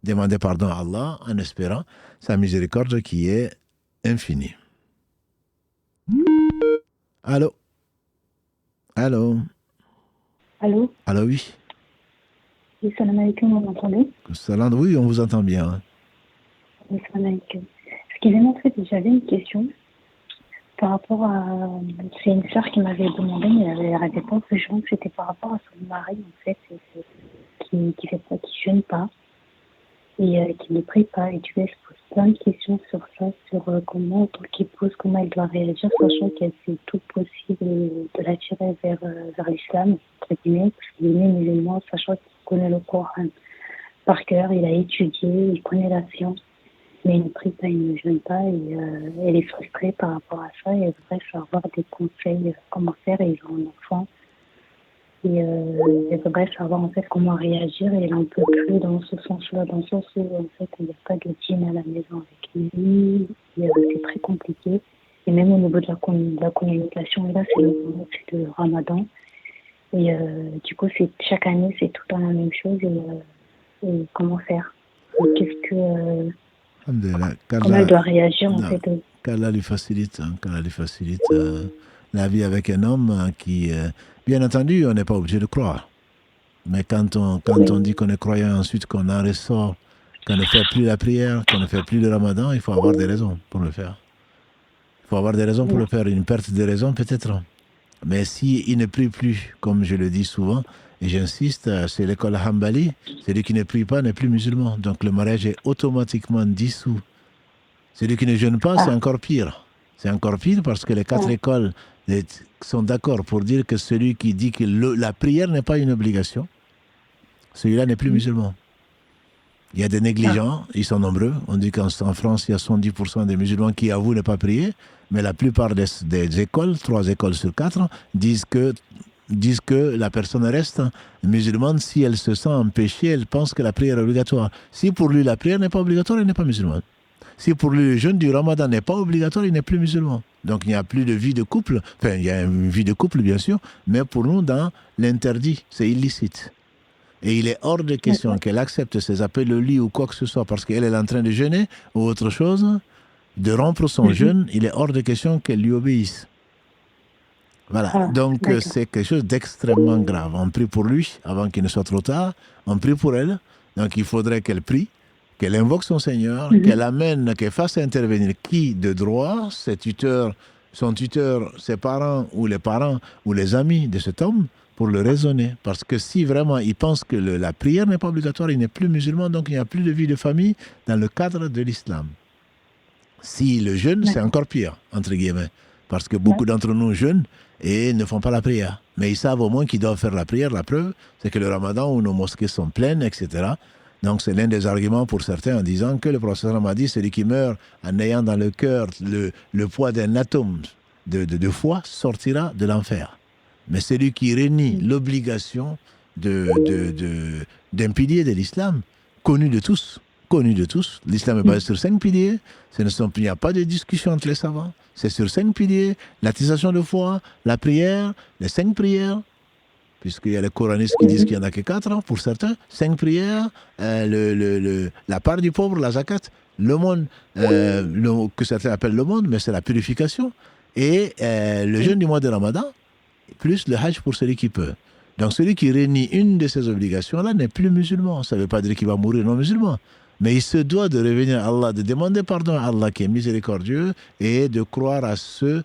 Demander pardon à Allah en espérant sa miséricorde qui est infinie. Allô? Allô? Allô? Allô, oui. Oui, salam alaikum, vous m'entendez? Salam, oui, on vous entend bien. Hein. Oui, salam alaikum. Excusez-moi, en fait, j'avais une question par rapport à... C'est une sœur qui m'avait demandé, mais elle n'arrêtait pas de joindre. C'était par rapport à son mari, en fait, qui fait pas, qui jeûne pas et qui ne prie pas. Et tu vois, elle se pose plein de questions sur ça, sur comment, en tant qu'épouse, comment elle doit réagir, sachant qu'elle fait tout possible de l'attirer vers l'islam, entre guillemets, parce qu'il est musulman, sachant qu'il connaît le Coran par cœur, il a étudié, il connaît la science, mais il ne prie pas, il ne jeûne pas, et elle est frustrée par rapport à ça, et elle voudrait savoir des conseils, comment faire, et ils ont un enfant, et elle voudrait savoir en fait comment réagir, et elle n'en peut plus dans ce sens-là, dans le sens où en fait il n'y a pas de dîner à la maison avec lui, et c'est très compliqué, et même au niveau de la communication, et là c'est le ramadan, et du coup chaque année c'est tout le temps la même chose, et comment faire, et qu'est-ce que comment elle doit réagir en fait. Qu'Allah lui facilite, la vie avec un homme qui, bien entendu, on n'est pas obligé de croire. Mais quand on dit qu'on est croyant, ensuite qu'on en ressort, qu'on ne fait plus la prière, qu'on ne fait plus le ramadan, il faut avoir des raisons pour le faire. Il faut avoir des raisons pour le faire. Une perte de raison peut-être. Mais s'il ne prie plus, comme je le dis souvent, et j'insiste, c'est l'école Hanbali, celui qui ne prie pas n'est plus musulman. Donc le mariage est automatiquement dissous. Celui qui ne jeûne pas, c'est encore pire. C'est encore pire parce que les 4 écoles sont d'accord pour dire que celui qui dit que la prière n'est pas une obligation, celui-là n'est plus musulman. Il y a des négligents, ils sont nombreux. On dit qu'en France, il y a 70% des musulmans qui avouent ne pas prier, mais la plupart des écoles, 3 écoles sur 4, disent que la personne reste musulmane si elle se sent empêchée, elle pense que la prière est obligatoire. Si pour lui la prière n'est pas obligatoire, il n'est pas musulman. Si pour lui le jeûne du ramadan n'est pas obligatoire, il n'est plus musulman. Donc il n'y a plus de vie de couple, enfin il y a une vie de couple bien sûr, mais pour nous dans l'interdit, c'est illicite. Et il est hors de question qu'elle accepte ses appels au lit ou quoi que ce soit parce qu'elle est en train de jeûner ou autre chose, de rompre son jeûne, il est hors de question qu'elle lui obéisse. Voilà, donc c'est quelque chose d'extrêmement grave. On prie pour lui avant qu'il ne soit trop tard, on prie pour elle, donc il faudrait qu'elle prie, qu'elle invoque son Seigneur, qu'elle fasse intervenir qui de droit, son tuteur, ses parents ou les amis de cet homme, pour le raisonner. Parce que si vraiment il pense que la prière n'est pas obligatoire, il n'est plus musulman, donc il n'y a plus de vie de famille dans le cadre de l'islam. Si le jeûne, c'est encore pire, entre guillemets. Parce que beaucoup d'entre nous jeûnent et ne font pas la prière. Mais ils savent au moins qu'ils doivent faire la prière. La preuve, c'est que le ramadan où nos mosquées sont pleines, etc. Donc c'est l'un des arguments pour certains en disant que le prophète m'a dit celui qui meurt en ayant dans le cœur le poids d'un atome de foi sortira de l'enfer. Mais celui qui renie l'obligation d'un pilier de l'islam, connu de tous, l'islam est basé sur 5 piliers, il n'y a pas de discussion entre les savants, c'est sur 5 piliers, l'attestation de foi, la prière, les 5 prières, puisqu'il y a les coranistes qui disent qu'il n'y en a que 4 pour certains, 5 prières, la part du pauvre, la zakat, le monde, que certains appellent le monde, mais c'est la purification, et le jeûne du mois de Ramadan, plus le hajj pour celui qui peut. Donc celui qui renie une de ces obligations-là n'est plus musulman. Ça ne veut pas dire qu'il va mourir non musulman. Mais il se doit de revenir à Allah, de demander pardon à Allah qui est miséricordieux et de croire à ce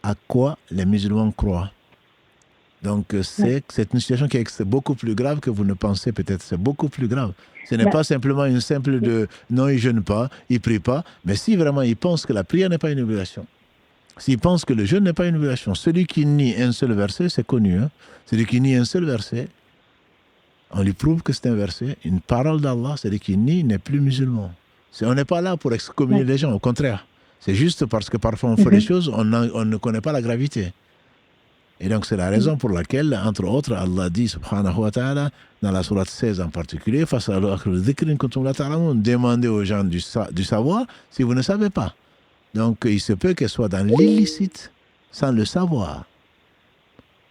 à quoi les musulmans croient. Donc c'est une situation qui est beaucoup plus grave que vous ne pensez peut-être. C'est beaucoup plus grave. Ce n'est pas simplement une simple de non, il ne jeûne pas, il ne prie pas. Mais si vraiment il pense que la prière n'est pas une obligation, s'il pense que le jeûne n'est pas une obligation, celui qui nie un seul verset, c'est connu, celui qui nie un seul verset, on lui prouve que c'est un verset, une parole d'Allah, celui qui nie n'est plus musulman. On n'est pas là pour excommunier les gens, au contraire. C'est juste parce que parfois on fait des choses, on ne connaît pas la gravité. Et donc, c'est la raison pour laquelle, entre autres, Allah dit, subhanahu wa ta'ala, dans la sourate 16 en particulier, demandez aux gens du savoir si vous ne savez pas. Donc, il se peut qu'elle soit dans l'illicite sans le savoir.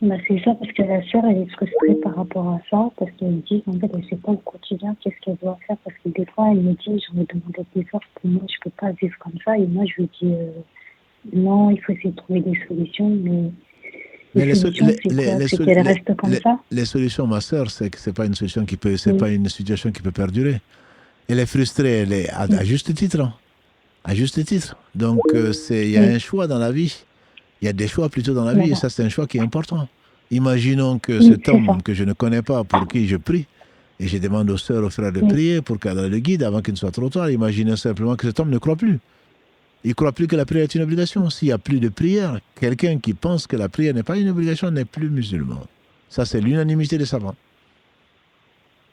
Bah, c'est ça, parce que la sœur, elle est frustrée par rapport à ça, parce qu'elle me dit qu'en fait, elle ne sait pas au quotidien qu'est-ce qu'elle doit faire, parce que des fois, elle me dit, j'en ai demandé des heures, pour moi, je ne peux pas vivre comme ça, et moi, je lui dis, non, il faut essayer de trouver des solutions, mais les solutions, c'est qu'elle reste comme ça. Les solutions, ma sœur, c'est que ce n'est pas une solution qui peut, c'est pas une situation qui peut perdurer. Elle est frustrée, elle est à juste titre. Hein. À juste titre. Donc, il y a un choix dans la vie. Il y a des choix plutôt dans la vie, et ça, c'est un choix qui est important. Imaginons que cet homme que je ne connais pas, pour qui je prie, et je demande aux sœurs, aux frères de prier pour qu'elle le guide avant qu'il ne soit trop tard. Imaginez simplement que cet homme ne croit plus. Il ne croit plus que la prière est une obligation. S'il n'y a plus de prière, quelqu'un qui pense que la prière n'est pas une obligation n'est plus musulman. Ça, c'est l'unanimité des savants.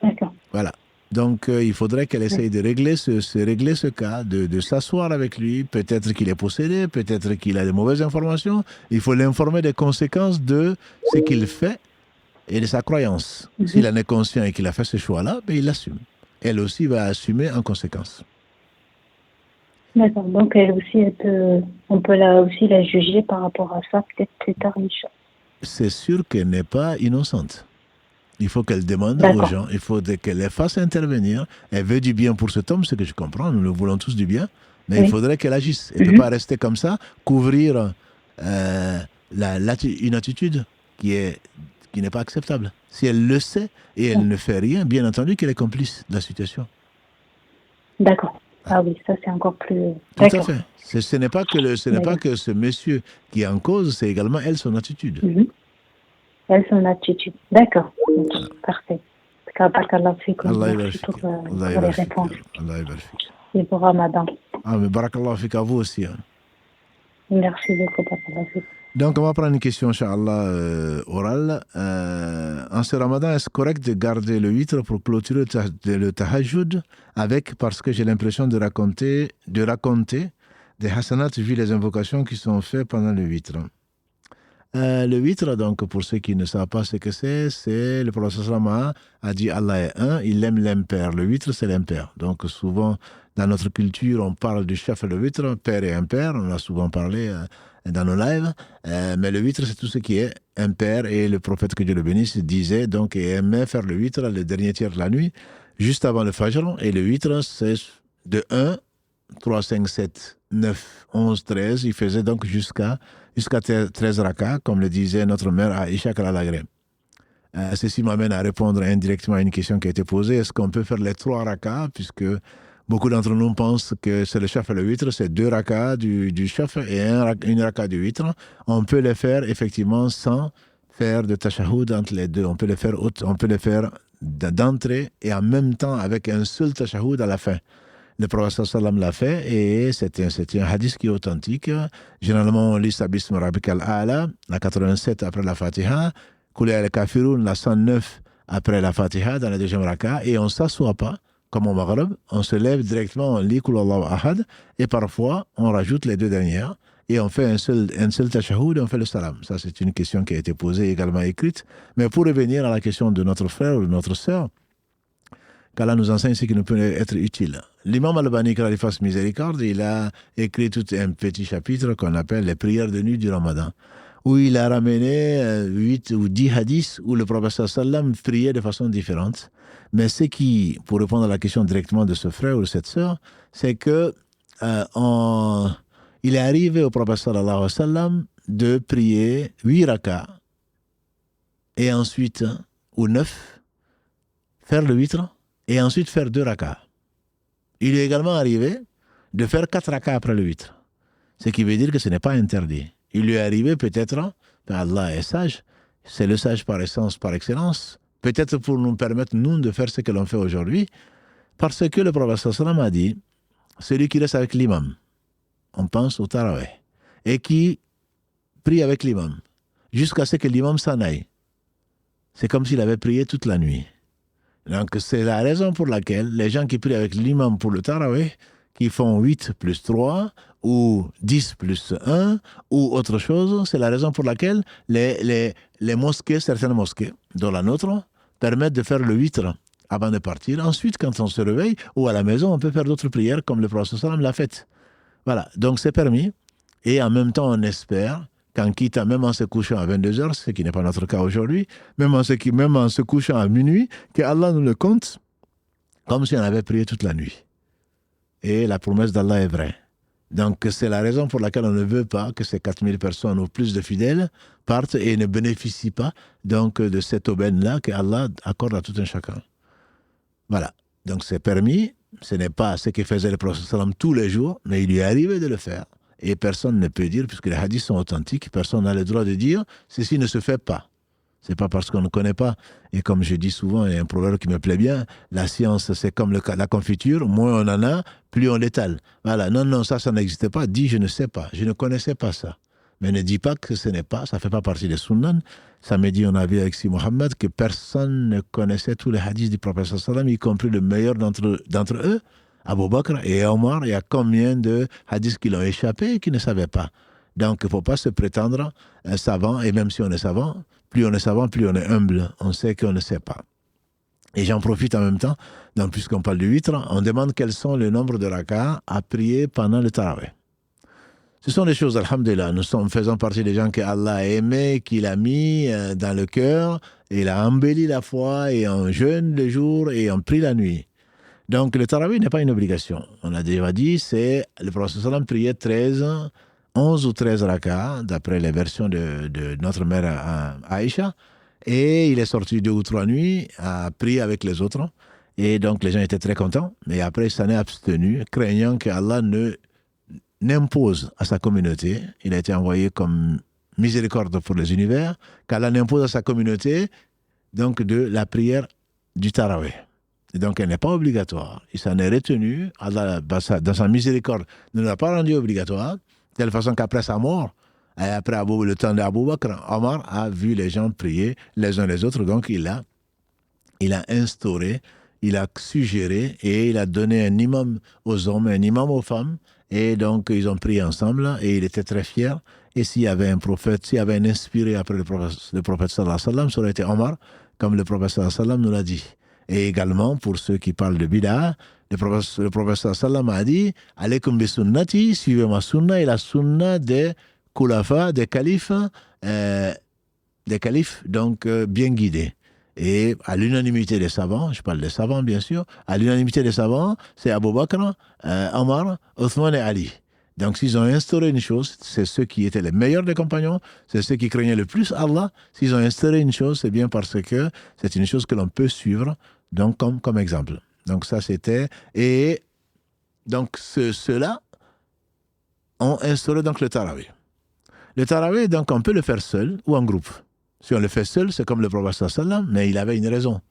D'accord. Voilà. Donc, il faudrait qu'elle essaye de régler ce cas, de s'asseoir avec lui. Peut-être qu'il est possédé, peut-être qu'il a de mauvaises informations. Il faut l'informer des conséquences de ce qu'il fait et de sa croyance. S'il en est conscient et qu'il a fait ce choix-là, ben, il l'assume. Elle aussi va assumer en conséquence. D'accord. Donc, elle aussi, on peut aussi la juger par rapport à ça, peut-être plus tard, Inch'Allah. C'est sûr qu'elle n'est pas innocente. Il faut qu'elle demande aux gens, il faut qu'elle les fasse intervenir. Elle veut du bien pour cet homme, ce que je comprends, nous le voulons tous du bien, mais il faudrait qu'elle agisse. Elle ne peut pas rester comme ça, couvrir une attitude qui n'est pas acceptable. Si elle le sait et elle ne fait rien, bien entendu qu'elle est complice de la situation. D'accord. Ah oui, ça c'est encore plus... Tout à fait. Ce n'est pas que ce monsieur qui est en cause, c'est également elle, son attitude. Elle, son attitude. D'accord. Okay. Parfait. Allah merci pour les réponses. Et pour Ramadan. Ah, mais barakallah fik à vous aussi. Hein. Merci beaucoup, barakallah fik. Donc, on va prendre une question, Inch'Allah, orale. En ce Ramadan, est-ce correct de garder le witr pour clôturer le tahajjud parce que j'ai l'impression de raconter des hasanats vu les invocations qui sont faites pendant le witr. Le witr, donc, pour ceux qui ne savent pas ce que c'est le prophète sallallahu a dit Allah est un, il aime l'impair. Le witr, c'est l'impair. Donc, souvent, dans notre culture, on parle du chef et le witr, père et impair. On a souvent parlé dans nos lives. Mais le witr, c'est tout ce qui est impair. Et le prophète, que Dieu le bénisse, disait donc et aimait faire le witr le dernier tiers de la nuit, juste avant le fajr. Et le witr, c'est de 1, 3, 5, 7, 9, 11, 13. Il faisait donc jusqu'à 13 rakas, comme le disait notre mère Aïcha Kalalagré. Ceci m'amène à répondre indirectement à une question qui a été posée. Est-ce qu'on peut faire les 3 rakas, puisque beaucoup d'entre nous pensent que c'est le chef et le witr, c'est 2 rakas du chef et une raka du witr. On peut les faire effectivement sans faire de tashahhud entre les deux. On peut les faire d'entrée et en même temps avec un seul tashahhud à la fin. Le prophète sallam l'a fait et c'est un hadith qui est authentique. Généralement, on lit Sabism Rabbik al-A'la, la 87 après la Fatiha, Kul ya al-Kafirun, la 109 après la Fatiha dans la deuxième raka, et on ne s'assoit pas comme au Maghreb, on se lève directement, on lit Kul Allahu Ahad, et parfois on rajoute les 2 dernières et on fait un seul tashahhud et on fait le salam. Ça, c'est une question qui a été posée, également écrite. Mais pour revenir à la question de notre frère ou de notre sœur, qu'Allah nous enseigne ce qui nous peut être utile. L'imam Al-Albani, qu'Allah lui fasse miséricorde, il a écrit tout un petit chapitre qu'on appelle les prières de nuit du Ramadan, où il a ramené 8 ou 10 hadiths où le prophète sallam priait de façon différente. Mais ce qui, pour répondre à la question directement de ce frère ou de cette sœur, c'est que il est arrivé au prophète sallallahu alayhi wa sallam de prier 8 rakas et ensuite, ou 9, faire le witr et ensuite faire 2 rakas. Il est également arrivé de faire 4 rakas après le witr. Ce qui veut dire que ce n'est pas interdit. Il lui est arrivé peut-être, Allah est sage, c'est le sage par essence, par excellence, peut-être pour nous permettre, nous, de faire ce que l'on fait aujourd'hui, parce que le prophète sallam a dit, celui qui reste avec l'imam, on pense au tarawih, et qui prie avec l'imam, jusqu'à ce que l'imam s'en aille. C'est comme s'il avait prié toute la nuit. Donc, c'est la raison pour laquelle les gens qui prient avec l'imam pour le tarawih, qui font 8 plus 3 ou 10 plus 1 ou autre chose. C'est la raison pour laquelle les mosquées, certaines mosquées, dont la nôtre, permettent de faire le witr avant de partir. Ensuite, quand on se réveille ou à la maison, on peut faire d'autres prières comme le prophète sallam l'a fait. Voilà, donc c'est permis. Et en même temps, on espère qu'en quittant, même en se couchant à 22h, ce qui n'est pas notre cas aujourd'hui, même en se couchant à minuit, que Allah nous le compte comme si on avait prié toute la nuit. Et la promesse d'Allah est vraie. Donc c'est la raison pour laquelle on ne veut pas que ces 4000 personnes ou plus de fidèles partent et ne bénéficient pas donc de cette aubaine-là que Allah accorde à tout un chacun. Voilà, donc c'est permis, ce n'est pas ce que faisait le prophète sallam tous les jours, mais il lui est arrivé de le faire. Et personne ne peut dire, puisque les hadiths sont authentiques, personne n'a le droit de dire « ceci ne se fait pas ». Ce n'est pas parce qu'on ne connaît pas. Et comme je dis souvent, il y a un proverbe qui me plaît bien, la science c'est comme la confiture, moins on en a, plus on l'étale. Voilà, non, ça n'existe pas, dis je ne sais pas, je ne connaissais pas ça. Mais ne dis pas que ce n'est pas, ça ne fait pas partie des sunnans. Ça me dit, on a vu avec Si Mohammed que personne ne connaissait tous les hadiths du prophète sallam, y compris le meilleur d'entre eux, Abu Bakr et Omar. Il y a combien de hadiths qui l'ont échappé et qui ne savaient pas. Donc, il ne faut pas se prétendre savant, et même si on est savant, plus on est humble, on sait qu'on ne sait pas. Et j'en profite en même temps, donc, puisqu'on parle du witr, on demande quels sont le nombre de rak'ahs à prier pendant le tarawih. Ce sont des choses, alhamdulillah, nous faisons partie des gens que Allah a aimé, qu'il a mis dans le cœur, et il a embelli la foi, et on jeûne le jour, et on prie la nuit. Donc le tarawih n'est pas une obligation. On a déjà dit, c'est le prophète sallam priait 11 ou 13 rak'ahs, d'après les versions de notre mère Aïcha, et il est sorti 2 ou 3 nuits à prier avec les autres, et donc les gens étaient très contents, mais après il s'en est abstenu, craignant que Allah n'impose à sa communauté, il a été envoyé comme miséricorde pour les univers, qu'Allah n'impose à sa communauté donc de la prière du tarawih. Et donc elle n'est pas obligatoire, il s'en est retenu, Allah dans sa miséricorde ne l'a pas rendu obligatoire, de telle façon qu'après sa mort, et après le temps d'Abu Bakr, Omar a vu les gens prier les uns les autres, donc il a instauré, il a suggéré et il a donné un imam aux hommes, un imam aux femmes, et donc ils ont prié ensemble et il était très fier. Et s'il y avait un prophète, s'il y avait un inspiré après le prophète sallallahu alayhi wa sallam, ça aurait été Omar, comme le prophète sallallahu alayhi wa sallam nous l'a dit. Et également, pour ceux qui parlent de bid'a, le prophète sallallahu alayhi wa sallam a dit « Alaykum bi sunnati, suivez ma sunna et la sunna des khulafa, des califes donc bien guidés. » Et à l'unanimité des savants, je parle des savants bien sûr, à l'unanimité des savants, c'est Abu Bakr, Omar, Othman et Ali. Donc s'ils ont instauré une chose, c'est ceux qui étaient les meilleurs des compagnons, c'est ceux qui craignaient le plus Allah. S'ils ont instauré une chose, c'est bien parce que c'est une chose que l'on peut suivre donc comme exemple. Donc ça c'était... Et donc ceux-là ont instauré donc le tarawih. Le tarawih, donc on peut le faire seul ou en groupe. Si on le fait seul, c'est comme le prophète sallam, mais il avait une raison.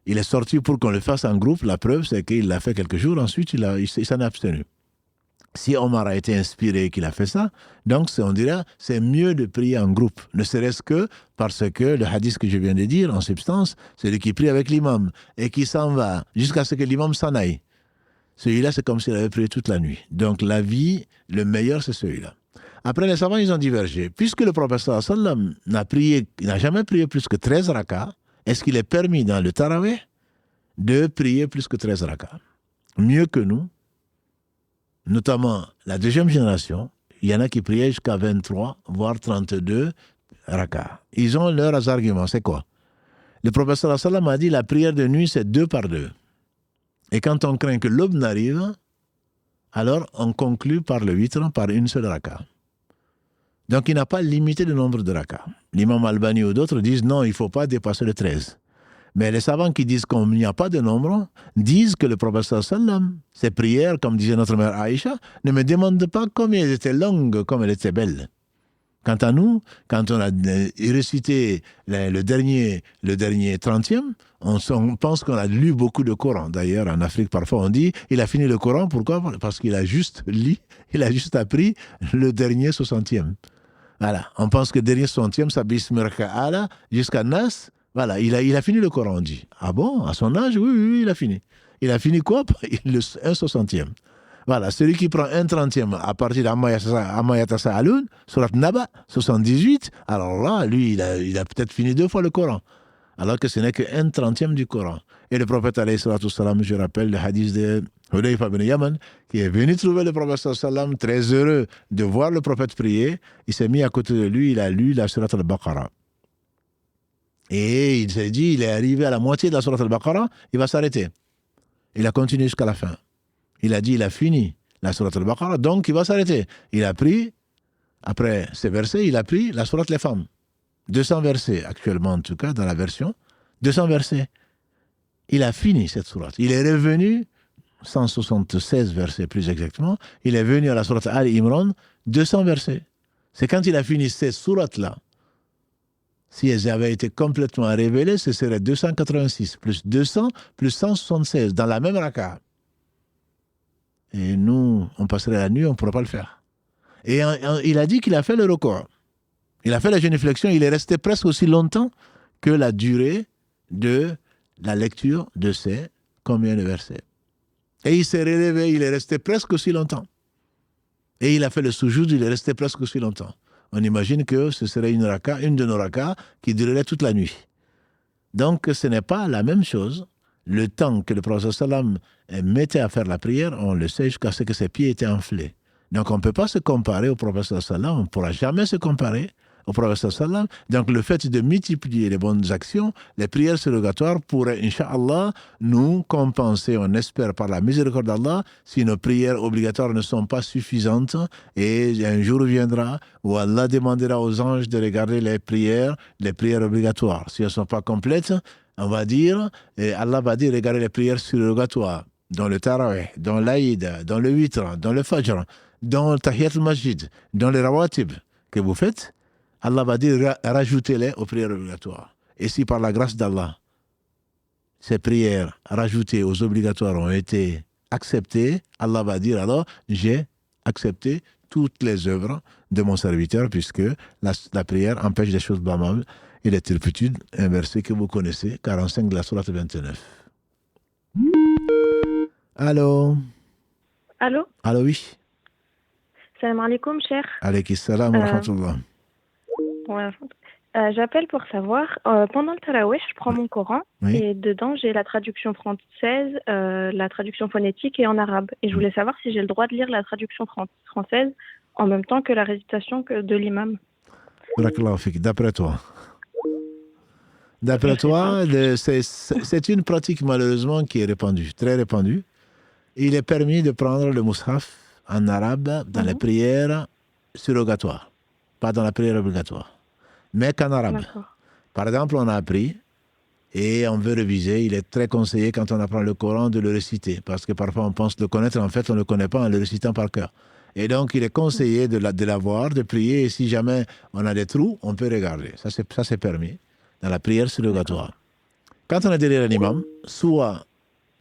Il est sorti pour qu'on le fasse en groupe. La preuve, c'est qu'il l'a fait quelques jours. Ensuite, il s'en est abstenu. Si Omar a été inspiré et qu'il a fait ça, donc on dirait c'est mieux de prier en groupe. Ne serait-ce que parce que le hadith que je viens de dire, en substance, c'est celui qui prie avec l'imam et qui s'en va jusqu'à ce que l'imam s'en aille. Celui-là, c'est comme s'il avait prié toute la nuit. Donc la vie, le meilleur, c'est celui-là. Après, les savants, ils ont divergé. Puisque le prophète sallam n'a jamais prié plus que 13 rak'ahs, est-ce qu'il est permis dans le tarawih de prier plus que 13 rak'ahs? Mieux que nous, notamment la deuxième génération, il y en a qui priaient jusqu'à 23, voire 32 rak'ahs. Ils ont leurs arguments. C'est quoi? Le prophète sallam a dit la prière de nuit, c'est 2 par 2. Et quand on craint que l'aube n'arrive, alors on conclut par le witr, par une seule rak'ah. Donc, il n'a pas limité le nombre de rak'ahs. L'imam Albani ou d'autres disent non, il ne faut pas dépasser le 13. Mais les savants qui disent qu'il n'y a pas de nombre disent que le prophète sallam, ses prières, comme disait notre mère Aïcha, ne me demandent pas combien elles étaient longues, comme elles étaient belles. Quant à nous, quand on a récité le dernier 30e, on pense qu'on a lu beaucoup de Coran. D'ailleurs, en Afrique, parfois, on dit il a fini le Coran. Pourquoi? Parce qu'il a juste lu, il a juste appris le dernier 60e. Voilà, on pense que le dernier 60e, ça bismirka ala jusqu'à Nas. Voilà, il a fini le Coran, on dit. Ah bon? À son âge, oui, il a fini. Il a fini quoi? Un 60e. Voilà, celui qui prend un 30e à partir d'Amayata Sa'aloun, surat Naba, 78, alors là, lui, il a peut-être fini 2 fois le Coran. Alors que ce n'est qu'un 30e du Coran. Et le prophète, alayhi salatu salam, je rappelle le hadith de Hudayfa ibn Yaman, qui est venu trouver le prophète, sallam, très heureux de voir le prophète prier. Il s'est mis à côté de lui, il a lu la surat al-Baqarah. Et il s'est dit, il est arrivé à la moitié de la surat al-Baqarah, il va s'arrêter. Il a continué jusqu'à la fin. Il a dit, il a fini la surat al-Baqarah, donc il va s'arrêter. Il a pris, après ces versets, il a pris la surat les femmes. 200 versets, actuellement en tout cas, dans la version. 200 versets. Il a fini cette sourate. Il est revenu, 176 versets plus exactement, il est venu à la sourate Al-Imran, 200 versets. C'est quand il a fini cette sourate-là. Si elles avaient été complètement révélées, ce serait 286 plus 200 plus 176 dans la même raka. Et nous, on passerait la nuit, on ne pourrait pas le faire. Et il a dit qu'il a fait le record. Il a fait la génuflexion, il est resté presque aussi longtemps que la durée de la lecture de ces combien de versets. Et il s'est relevé, il est resté presque aussi longtemps. Et il a fait le soujoud, il est resté presque aussi longtemps. On imagine que ce serait une de nos rakas qui durerait toute la nuit. Donc ce n'est pas la même chose. Le temps que le prophète sallam mettait à faire la prière, on le sait jusqu'à ce que ses pieds étaient enflés. Donc on ne peut pas se comparer au prophète sallam, on ne pourra jamais se comparer au prophète sallam. Donc le fait de multiplier les bonnes actions, les prières surrogatoires pourraient, Inch'Allah, nous compenser, on espère par la miséricorde d'Allah, si nos prières obligatoires ne sont pas suffisantes, et un jour viendra où Allah demandera aux anges de regarder les prières obligatoires. Si elles ne sont pas complètes, on va dire, et Allah va dire, regardez les prières surrogatoires, dans le Tarawih, dans l'Aïd, dans le Witr, dans le Fajr, dans le Tahiyat al-Masjid, dans les Rawatib que vous faites, Allah va dire, rajoutez-les aux prières obligatoires. Et si par la grâce d'Allah, ces prières rajoutées aux obligatoires ont été acceptées, Allah va dire alors, j'ai accepté toutes les œuvres de mon serviteur, puisque la prière empêche des choses blâmables et des turpitudes, un verset que vous connaissez, 45 de la sourate 29. Allô? Allô? Allô, oui? Salam alaikum, cher. Alayki salam wa rahmatullah. Ouais, j'appelle pour savoir, pendant le Tarawih, je prends mon Coran et dedans j'ai la traduction française, la traduction phonétique et en arabe. Et je voulais savoir si j'ai le droit de lire la traduction française en même temps que la récitation de l'imam. Barakallahu fik. D'après toi, c'est une pratique malheureusement qui est répandue, très répandue. Il est permis de prendre le mushaf en arabe dans les prières surrogatoires, pas dans la prière obligatoire. Mais qu'en arabe. D'accord. Par exemple, on a appris et on veut réviser. Il est très conseillé quand on apprend le Coran de le réciter, parce que parfois on pense le connaître, en fait on ne le connaît pas en le récitant par cœur. Et donc il est conseillé de l'avoir, de prier, et si jamais on a des trous, on peut regarder. Ça c'est permis dans la prière surrogatoire. Quand on est derrière l'imam, soit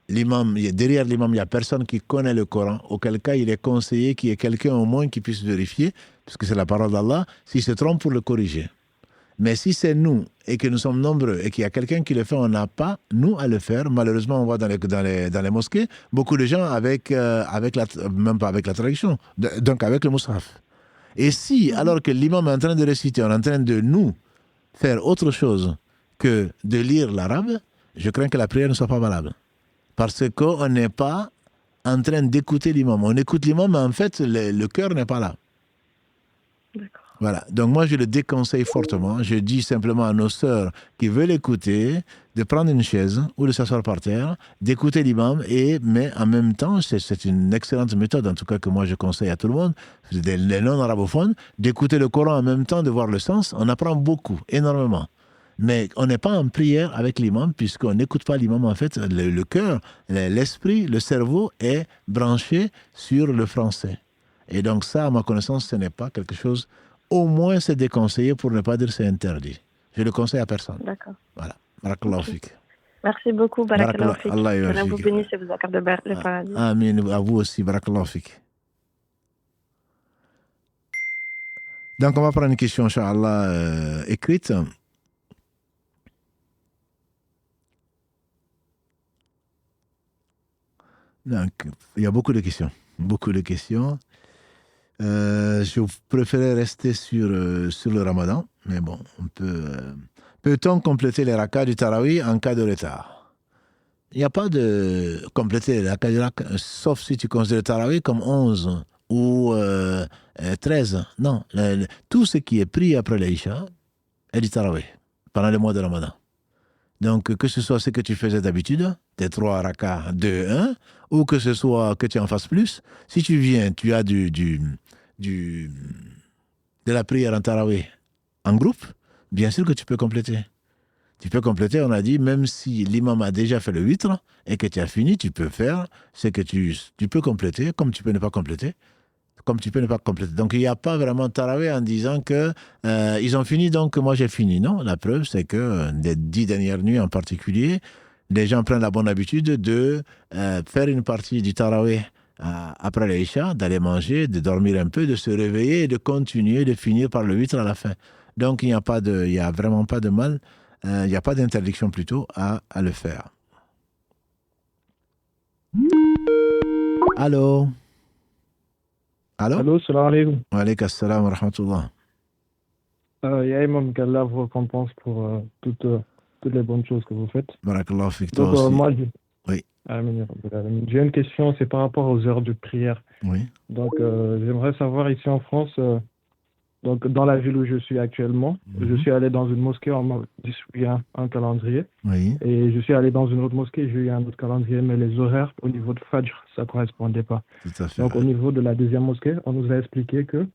derrière l'imam, il n'y a personne qui connaît le Coran, auquel cas il est conseillé qu'il y ait quelqu'un au moins qui puisse vérifier, puisque c'est la parole d'Allah, s'il se trompe pour le corriger. Mais si c'est nous et que nous sommes nombreux et qu'il y a quelqu'un qui le fait, on n'a pas, nous, à le faire. Malheureusement, on voit dans les mosquées beaucoup de gens même pas avec la traduction, donc avec le mushaf. Et si, alors que l'imam est en train de réciter, on est en train de nous faire autre chose que de lire l'arabe, je crains que la prière ne soit pas valable. Parce qu'on n'est pas en train d'écouter l'imam. On écoute l'imam, mais en fait, le cœur n'est pas là. D'accord. Voilà. Donc moi, je le déconseille fortement. Je dis simplement à nos sœurs qui veulent écouter de prendre une chaise ou de s'asseoir par terre, d'écouter l'imam, mais en même temps, c'est une excellente méthode, en tout cas que moi je conseille à tout le monde, les non-arabophones, d'écouter le Coran en même temps, de voir le sens. On apprend beaucoup, énormément. Mais on n'est pas en prière avec l'imam, puisqu'on n'écoute pas l'imam. En fait, le cœur, l'esprit, le cerveau est branché sur le français. Et donc ça, à ma connaissance, ce n'est pas quelque chose... Au moins, c'est déconseillé, pour ne pas dire c'est interdit. Je le conseille à personne. D'accord. Voilà. Barakallahu fik. Merci beaucoup. Barakallahu fik. Allah vous bénisse et vous accorde le paradis. Amin. À vous aussi. Barakallahu fik. Donc, on va prendre une question, Inch'Allah, écrite. Donc, il y a beaucoup de questions. beaucoup de questions. Je préférais rester sur le ramadan, mais bon, peut-on compléter les rakas du Tarawih en cas de retard? Il n'y a pas de compléter les rakas du Tarawih, sauf si tu considères le Tarawih comme 11 ou 13. Non, tout ce qui est pris après l'Aïcha est du Tarawih, pendant le mois de ramadan. Donc, que ce soit ce que tu faisais d'habitude, tes 3 rakas, 2, 1, ou que ce soit que tu en fasses plus, si tu viens, tu as de la prière en tarawih en groupe, bien sûr que tu peux compléter. Tu peux compléter, on a dit, même si l'imam a déjà fait le witr et que tu as fini, tu peux faire ce que tu peux compléter, comme tu peux ne pas compléter. Donc, il n'y a pas vraiment de tarawih en disant que ils ont fini, donc moi j'ai fini. Non, la preuve, c'est que les 10 dernières nuits en particulier, les gens prennent la bonne habitude de faire une partie du tarawih après l'Aïcha, d'aller manger, de dormir un peu, de se réveiller et de continuer, de finir par le witr à la fin. Donc, il n'y a vraiment pas de mal, il n'y a pas d'interdiction plutôt à le faire. Allô? Allô, salam alaikum. Wa alaikum assalam wa rahmatullah. Ya Imam, qu'Allah vous récompense pour toutes les bonnes choses que vous faites. Barakallahu fik, toi Donc, aussi. moi, Oui. j'ai une question, c'est par rapport aux heures de prière. Oui. Donc, j'aimerais savoir ici en France, donc dans la ville où je suis actuellement, je suis allé dans une mosquée, on m'a distribué un calendrier. Oui. Et je suis allé dans une autre mosquée, j'ai eu un autre calendrier, mais les horaires au niveau de Fajr, ça ne correspondait pas. Tout à fait. Donc, au niveau de la deuxième mosquée, on nous a expliqué que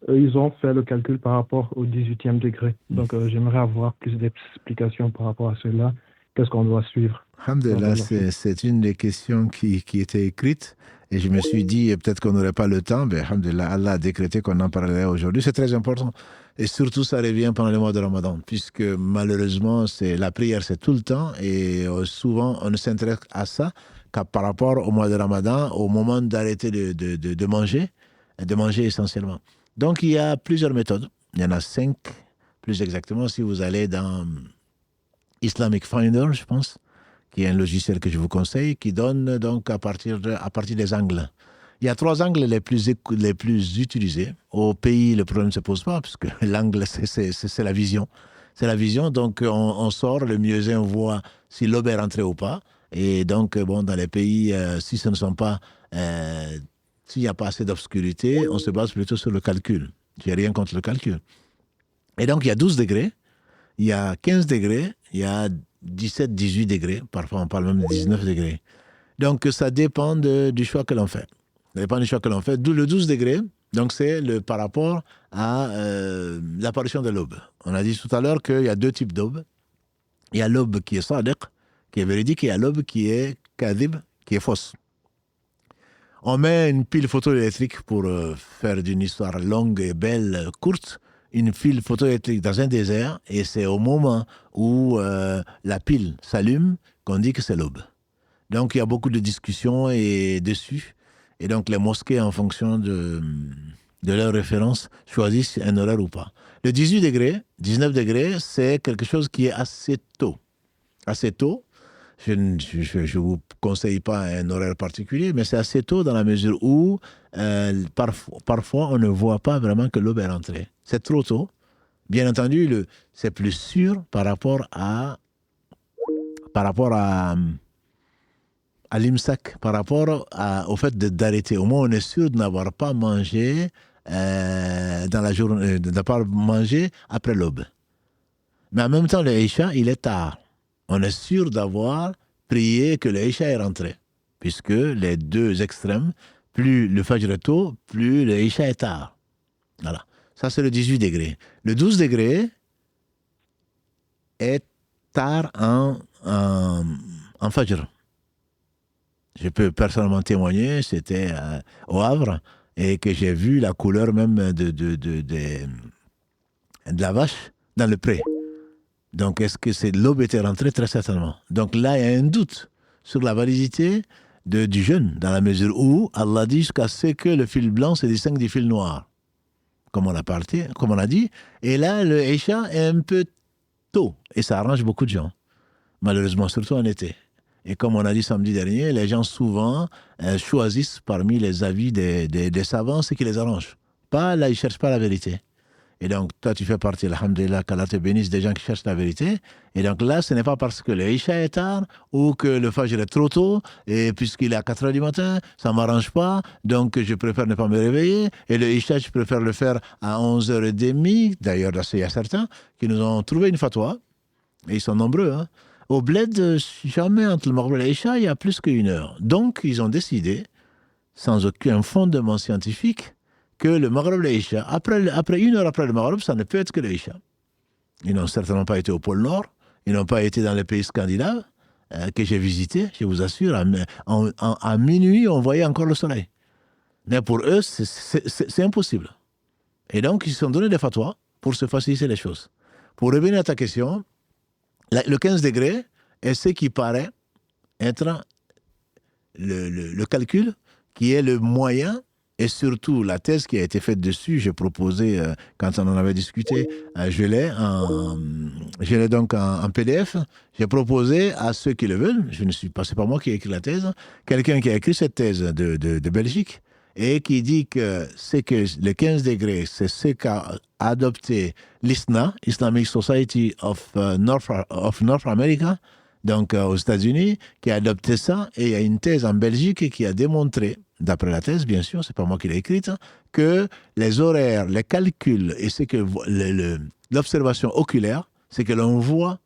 ils ont fait le calcul par rapport au 18e degré. Donc, j'aimerais avoir plus d'explications par rapport à cela. Qu'est-ce qu'on doit suivre? Alhamdulillah, c'est une des questions qui était écrite. Et je me suis dit, peut-être qu'on n'aurait pas le temps. Mais alhamdulillah, Allah a décrété qu'on en parlerait aujourd'hui. C'est très important. Et surtout, ça revient pendant le mois de Ramadan. Puisque malheureusement, la prière, c'est tout le temps. Et souvent, on ne s'intéresse à ça qu'à par rapport au mois de Ramadan, au moment d'arrêter de manger essentiellement. Donc, il y a plusieurs méthodes. Il y en a 5, plus exactement, si vous allez dans Islamic Finder, je pense, qui est un logiciel que je vous conseille, qui donne donc à partir des angles. Il y a 3 angles les plus utilisés. Au pays, le problème ne se pose pas, parce que l'angle, c'est la vision. C'est la vision, donc on sort, le muezzin voit si l'aube est rentrée ou pas. Et donc, bon, dans les pays, si ce ne sont pas... s'il n'y a pas assez d'obscurité, on se base plutôt sur le calcul. Je n'ai rien contre le calcul. Et donc, il y a 12 degrés, il y a 15 degrés, il y a 17, 18 degrés, parfois on parle même de 19 degrés. Donc, ça dépend du choix que l'on fait. Ça dépend du choix que l'on fait. D'où le 12 degrés, donc c'est par rapport à l'apparition de l'aube. On a dit tout à l'heure qu'il y a 2 types d'aube. Il y a l'aube qui est sadiq, qui est véridique, et il y a l'aube qui est kadhib, qui est fausse. On met une pile photoélectrique pour faire d'une histoire longue et belle, courte, une pile photoélectrique dans un désert, et c'est au moment où la pile s'allume qu'on dit que c'est l'aube. Donc il y a beaucoup de discussions dessus, et donc les mosquées, en fonction de leur référence, choisissent un horaire ou pas. Le 18 degrés, 19 degrés, c'est quelque chose qui est assez tôt. Assez tôt. Je ne vous conseille pas un horaire particulier, mais c'est assez tôt dans la mesure où parfois on ne voit pas vraiment que l'aube est rentrée. C'est trop tôt. Bien entendu, c'est plus sûr par rapport à l'imsak, par rapport au fait d'arrêter. Au moins, on est sûr de n'avoir pas mangé dans la journée, de n'avoir pas mangé après l'aube. Mais en même temps, le Isha, il est tard. On est sûr d'avoir prié que le Isha est rentré. Puisque les 2 extrêmes, plus le Fajr est tôt, plus le Isha est tard. Voilà. Ça, c'est le 18 degrés. Le 12 degrés est tard en Fajr. Je peux personnellement témoigner, c'était au Havre, et que j'ai vu la couleur même de la vache dans le pré. Donc, est-ce que l'aube était rentrée? Très certainement. Donc là, il y a un doute sur la validité du jeûne, dans la mesure où Allah dit jusqu'à ce que le fil blanc se distingue du fil noir, comme on a dit. Et là, le Isha est un peu tôt, et ça arrange beaucoup de gens, malheureusement, surtout en été. Et comme on a dit samedi dernier, les gens souvent choisissent parmi les avis des savants ce qui les arrange. Là, ils ne cherchent pas la vérité. Et donc, toi, tu fais partie, alhamdoulilah, qu'Allah te bénisse, des gens qui cherchent la vérité. Et donc là, ce n'est pas parce que le Isha est tard ou que le Fajr est trop tôt, et puisqu'il est à 4 heures du matin, ça ne m'arrange pas, donc je préfère ne pas me réveiller. Et le Isha, je préfère le faire à 11h30. D'ailleurs, là, il y a certains qui nous ont trouvé une fatwa, et ils sont nombreux. Hein. Au bled, jamais entre le Maghrib et l'Isha, il y a plus qu'une heure. Donc, ils ont décidé, sans aucun fondement scientifique, que le Maghrib et l'Isha, après une heure après le Maghrib, ça ne peut être que l'Isha. Ils n'ont certainement pas été au pôle Nord, ils n'ont pas été dans les pays scandinaves que j'ai visités, je vous assure. À minuit, on voyait encore le soleil. Mais pour eux, c'est impossible. Et donc, ils se sont donné des fatwas pour se faciliter les choses. Pour revenir à ta question, le 15 degrés est ce qui paraît être le calcul qui est le moyen. Et surtout, la thèse qui a été faite dessus, j'ai proposé, quand on en avait discuté, je l'ai donc en PDF, j'ai proposé à ceux qui le veulent, c'est pas moi qui ai écrit la thèse, quelqu'un qui a écrit cette thèse de Belgique, et qui dit que c'est que le 15 degrés, c'est ce qu'a adopté l'ISNA, Islamic Society of North America, donc aux États-Unis, qui a adopté ça, et il y a une thèse en Belgique qui a démontré, d'après la thèse, bien sûr, c'est pas moi qui l'ai écrite, que les horaires, les calculs, et c'est que l'observation oculaire, c'est que l'on voit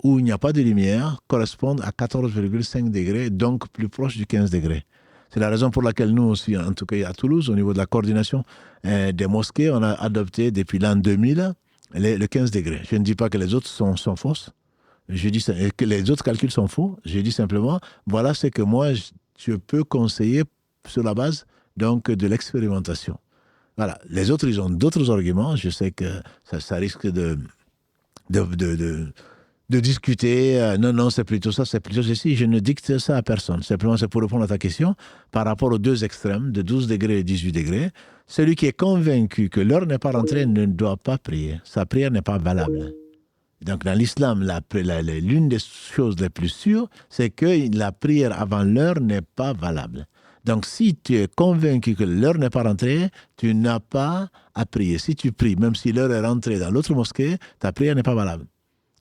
où il n'y a pas de lumière, correspondent à 14,5 degrés, donc plus proche du 15 degrés. C'est la raison pour laquelle nous aussi, en tout cas à Toulouse, au niveau de la coordination des mosquées, on a adopté depuis l'an 2000 le 15 degrés. Je ne dis pas que les autres sont fausses, je dis que les autres calculs sont faux, je dis simplement, voilà ce que moi je peux conseiller sur la base donc de l'expérimentation. Voilà. Les autres, ils ont d'autres arguments. Je sais que ça risque de discuter. Non, c'est plutôt ça, c'est plutôt ceci. Je ne dicte ça à personne. Simplement, c'est pour répondre à ta question. Par rapport aux deux extrêmes, de 12 degrés et 18 degrés, celui qui est convaincu que l'heure n'est pas rentrée ne doit pas prier. Sa prière n'est pas valable. Donc, dans l'islam, l'une des choses les plus sûres, c'est que la prière avant l'heure n'est pas valable. Donc, si tu es convaincu que l'heure n'est pas rentrée, tu n'as pas à prier. Si tu pries, même si l'heure est rentrée dans l'autre mosquée, ta prière n'est pas valable.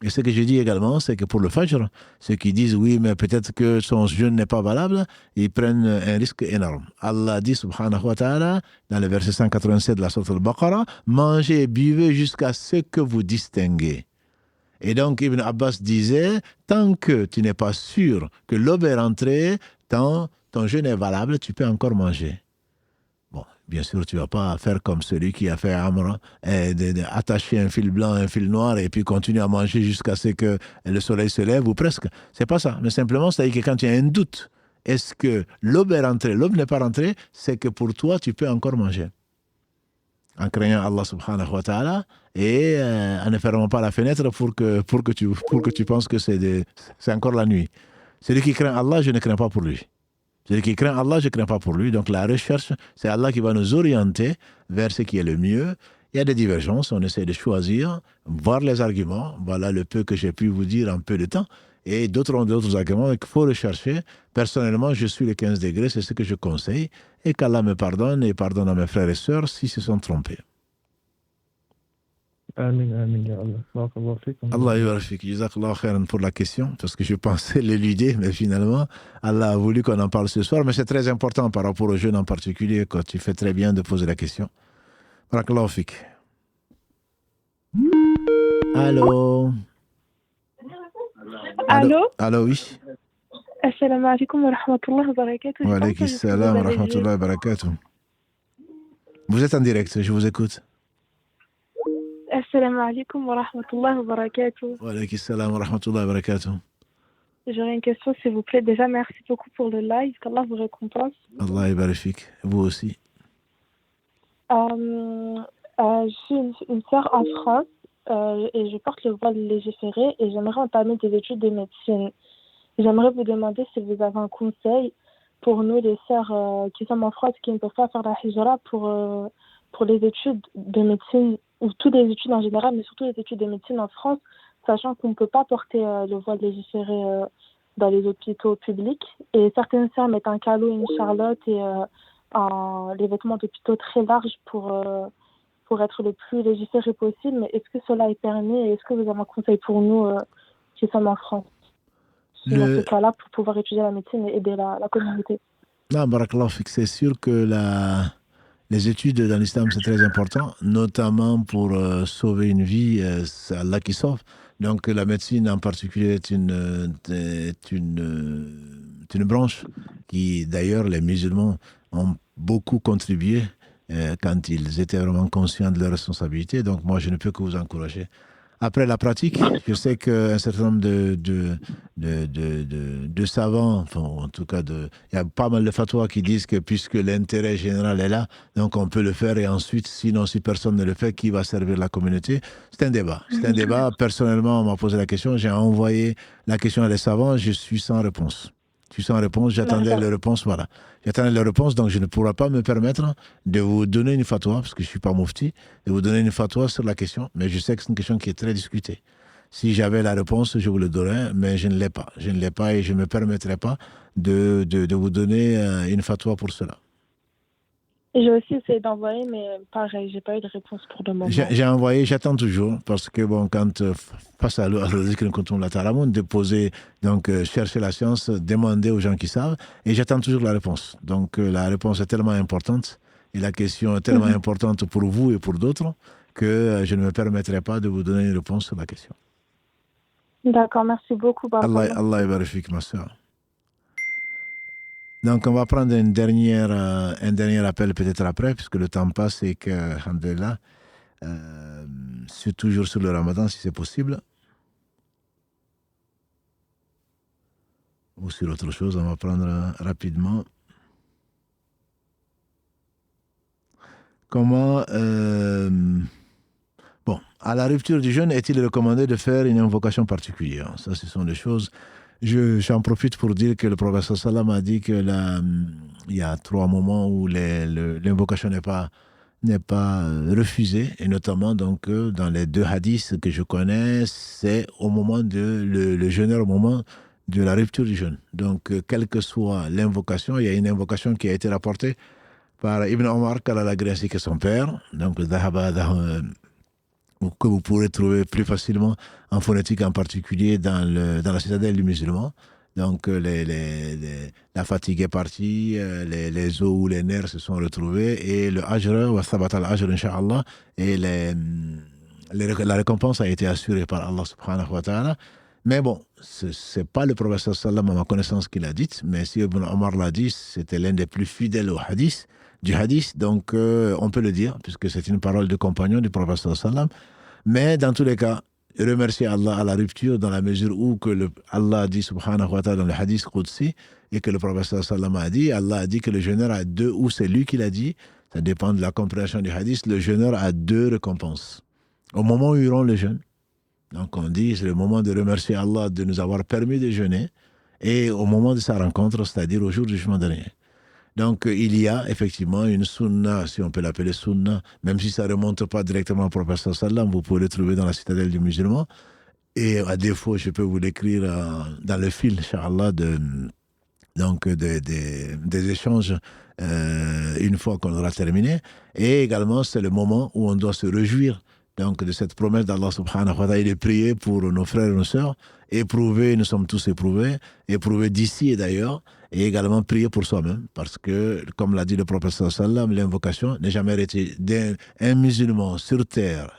Et ce que je dis également, c'est que pour le Fajr, ceux qui disent oui, mais peut-être que son jeûne n'est pas valable, ils prennent un risque énorme. Allah dit, subhanahu wa ta'ala, dans le verset 187 de la sourate Al-Baqarah, mangez et buvez jusqu'à ce que vous distinguez. Et donc, Ibn Abbas disait, tant que tu n'es pas sûr que l'aube est rentrée, ton jeûne est valable, tu peux encore manger. Bon, bien sûr, tu ne vas pas faire comme celui qui a fait Amr, attacher un fil blanc, un fil noir, et puis continuer à manger jusqu'à ce que le soleil se lève, ou presque. C'est pas ça. Mais simplement, c'est-à-dire que quand tu as un doute, est-ce que l'aube est rentrée, l'aube n'est pas rentrée, c'est que pour toi, tu peux encore manger. En craignant Allah subhanahu wa ta'ala, et en ne fermant pas la fenêtre pour que tu penses que c'est encore la nuit. Celui qui craint Allah, je ne crains pas pour lui. Celui qui craint Allah, je ne crains pas pour lui. Donc la recherche, c'est Allah qui va nous orienter vers ce qui est le mieux. Il y a des divergences, on essaie de choisir, voir les arguments. Voilà le peu que j'ai pu vous dire en peu de temps. Et d'autres ont d'autres arguments qu'il faut rechercher. Personnellement, je suis les 15 degrés, c'est ce que je conseille. Et qu'Allah me pardonne et pardonne à mes frères et sœurs s'ils se sont trompés. Amin, amin, ya Allah. Allah yubarfik. Jazakallah khairan pour la question, parce que je pensais l'éluder, mais finalement, Allah a voulu qu'on en parle ce soir. Mais c'est très important par rapport aux jeunes en particulier, quand tu fais très bien de poser la question. Barakallahu fik. Allô? Allô? Allô, oui. Assalamu alaikum wa rahmatullahi wa barakatuh. Wa alaikum salam wa rahmatullahi wa barakatuh. Vous êtes en direct, je vous écoute. Assalamu alaikum wa rahmatullahi wa barakatuh. Wa alaikum salam wa rahmatullahi wa barakatuh. J'aurais une question, s'il vous plaît. Déjà, merci beaucoup pour le live. Qu'Allah vous récompense. Allah yubarfik. Vous aussi. J'ai une sœur en France et je porte le voile légiféré et j'aimerais entamer des études de médecine. J'aimerais vous demander si vous avez un conseil pour nous, les sœurs qui sommes en France, qui ne peuvent pas faire la hijra pour les études de médecine, ou toutes les études en général, mais surtout les études de médecine en France, sachant qu'on ne peut pas porter le voile légiféré dans les hôpitaux publics. Et certaines sœurs mettent un calot, une charlotte et les vêtements d'hôpitaux très larges pour être le plus légiféré possible. Mais est-ce que cela est permis et est-ce que vous avez un conseil pour nous qui sommes en France dans ce cas-là pour pouvoir étudier la médecine et aider la communauté? Non, barakallah fik, c'est sûr que les études dans l'islam, c'est très important, notamment pour sauver une vie, c'est Allah qui sauve. Donc la médecine en particulier est une branche qui, d'ailleurs, les musulmans ont beaucoup contribué quand ils étaient vraiment conscients de leurs responsabilités. Donc moi, je ne peux que vous encourager. Après la pratique, je sais qu'un certain nombre de savants, enfin, en tout cas, il y a pas mal de fatwas qui disent que puisque l'intérêt général est là, donc on peut le faire et ensuite, sinon, si personne ne le fait, qui va servir la communauté? C'est un débat. C'est un débat. Personnellement, on m'a posé la question, j'ai envoyé la question à les savants, je suis sans réponse. Je suis sans réponse, j'attendais les réponses, voilà. J'attendais les réponses, donc je ne pourrais pas me permettre de vous donner une fatwa, parce que je ne suis pas mufti, de vous donner une fatwa sur la question, mais je sais que c'est une question qui est très discutée. Si j'avais la réponse, je vous le donnerais, mais je ne l'ai pas. Je ne l'ai pas et je ne me permettrai pas de vous donner une fatwa pour cela. J'ai aussi essayé d'envoyer, mais pareil, j'ai pas eu de réponse pour le moment. J'ai envoyé, j'attends toujours, parce que bon, quand face à de poser, donc chercher la science, demander aux gens qui savent, et j'attends toujours la réponse. Donc la réponse est tellement importante, et la question est tellement importante pour vous et pour d'autres, que je ne me permettrai pas de vous donner une réponse sur la question. D'accord, merci beaucoup. Allah yarfik, ma soeur. Donc, on va prendre un dernier appel peut-être après, puisque le temps passe et que, alhamdoulilah, c'est toujours sur le ramadan, si c'est possible. Ou sur autre chose, on va prendre rapidement. Comment... Bon, à la rupture du jeûne, est-il recommandé de faire une invocation particulière? Ça, ce sont des choses... J'en profite pour dire que le prophète sallam a dit que il y a 3 moments où l'invocation n'est pas refusée, et notamment donc dans les 2 hadiths que je connais, c'est au moment le jeûneur au moment de la rupture du jeûne. Donc quelle que soit l'invocation, il y a une invocation qui a été rapportée par Ibn Omar, qu'Allah l'a gré ainsi que son père, donc que vous pourrez trouver plus facilement en phonétique, en particulier dans la citadelle du musulman. Donc la fatigue est partie, les os ou les nerfs se sont retrouvés, et le ajr, wa thabat al-ajr incha'Allah, et la récompense a été assurée par Allah subhanahu wa ta'ala. Mais bon, c'est pas le prophète sallam à ma connaissance qui l'a dit, mais si Ibn Omar l'a dit, c'était l'un des plus fidèles du hadith, donc on peut le dire, puisque c'est une parole de compagnon du prophète sallam. Mais dans tous les cas, remercier Allah à la rupture, dans la mesure où Allah dit subhanahu wa ta'ala dans le hadith Qudsi, et que le prophète sallam a dit, Allah a dit que le jeûneur a 2, ou c'est lui qui l'a dit, ça dépend de la compréhension du hadith, le jeûneur a 2 récompenses. Au moment où il rompt le jeûne, donc on dit, c'est le moment de remercier Allah de nous avoir permis de jeûner, et au moment de sa rencontre, c'est-à-dire au jour du jugement dernier. Donc, il y a effectivement une sunna, si on peut l'appeler sunna, même si ça ne remonte pas directement au prophète sallam, vous pouvez le trouver dans la citadelle du musulman. Et à défaut, je peux vous l'écrire dans le fil, Inch'Allah, des échanges une fois qu'on aura terminé. Et également, c'est le moment où on doit se réjouir donc, de cette promesse d'Allah subhanahu wa ta'ala, et de prier pour nos frères et nos sœurs, éprouvés, nous sommes tous éprouvés d'ici et d'ailleurs, et également prier pour soi-même, parce que, comme l'a dit le prophète sallam, l'invocation n'est jamais arrêtée. Un musulman sur terre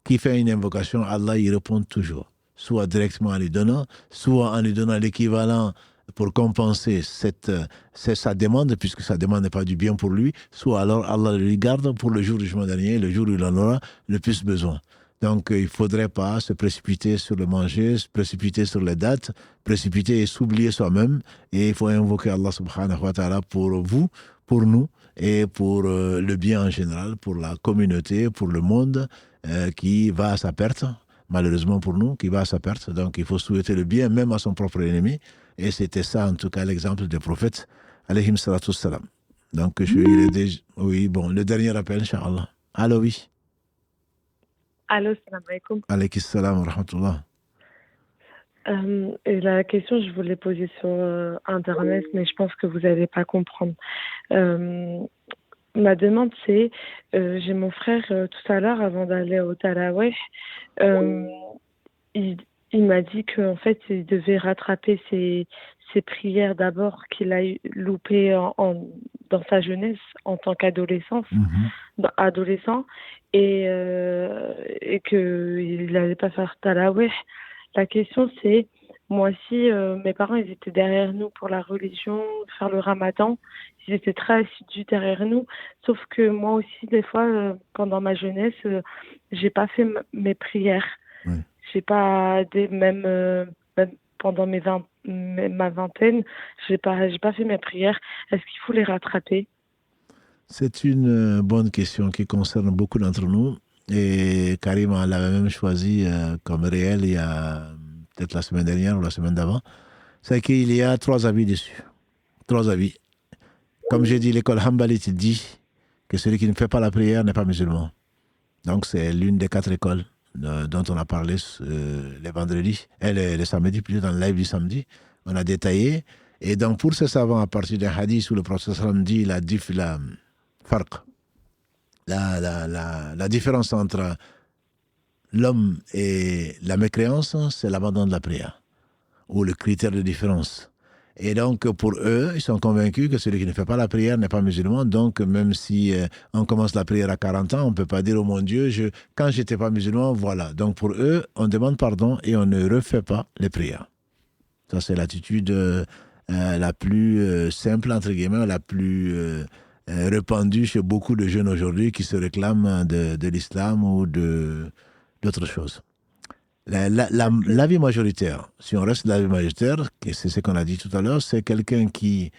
qui fait une invocation, Allah y répond toujours, soit directement en lui donnant, soit en lui donnant l'équivalent pour compenser sa demande, puisque sa demande n'est pas du bien pour lui, soit alors Allah lui garde pour le jour du jugement dernier, le jour où il en aura le plus besoin. Donc il ne faudrait pas se précipiter sur le manger, se précipiter sur les dates, précipiter et s'oublier soi-même. Et il faut invoquer Allah subhanahu wa ta'ala pour vous, pour nous, et pour le bien en général, pour la communauté, pour le monde qui va à sa perte, malheureusement pour nous, qui va à sa perte. Donc il faut souhaiter le bien même à son propre ennemi. Et c'était ça, en tout cas, l'exemple des prophètes, alayhim salatu salam. Donc, le dernier appel, Inch'Allah. Allô, oui. Allô, salam alaikum. Alaykum salam wa rahmatullah. Et la question, je voulais poser sur Internet, mais je pense que vous n'allez pas comprendre. Ma demande, c'est, j'ai mon frère tout à l'heure, avant d'aller au Taraweh, il m'a dit qu'en fait, il devait rattraper ses prières d'abord qu'il a loupées dans sa jeunesse en tant qu'adolescent, et qu'il n'allait pas faire Taraweh. La question, c'est, moi aussi, mes parents, ils étaient derrière nous pour la religion, faire le ramadan. Ils étaient très assidus derrière nous. Sauf que moi aussi, des fois, quand dans ma jeunesse, j'ai pas fait mes prières. Oui. J'ai pas, même pendant ma vingtaine, j'ai pas fait mes prières. Est-ce qu'il faut les rattraper? C'est une bonne question qui concerne beaucoup d'entre nous. Et Karim l'avait même choisi comme réel il y a peut-être la semaine dernière ou la semaine d'avant. C'est qu'il y a 3 avis dessus. 3 avis. Comme j'ai dit, l'école Hanbalite dit que celui qui ne fait pas la prière n'est pas musulman. Donc c'est l'une des 4 écoles dont on a parlé les vendredis, les samedis, plutôt dans le live du samedi. On a détaillé. Et donc pour ce savant, à partir d'un hadith où le prophète dit la différence entre l'homme et la mécréance, c'est l'abandon de la prière, ou le critère de différence. Et donc, pour eux, ils sont convaincus que celui qui ne fait pas la prière n'est pas musulman. Donc, même si on commence la prière à 40 ans, on ne peut pas dire, oh mon Dieu, quand je n'étais pas musulman, voilà. Donc, pour eux, on demande pardon et on ne refait pas les prières. Ça, c'est l'attitude la plus simple, entre guillemets, la plus répandue chez beaucoup de jeunes aujourd'hui qui se réclament de l'islam ou d'autres choses. L'avis majoritaire, si on reste l'avis majoritaire, c'est ce qu'on a dit tout à l'heure, c'est quelqu'un qui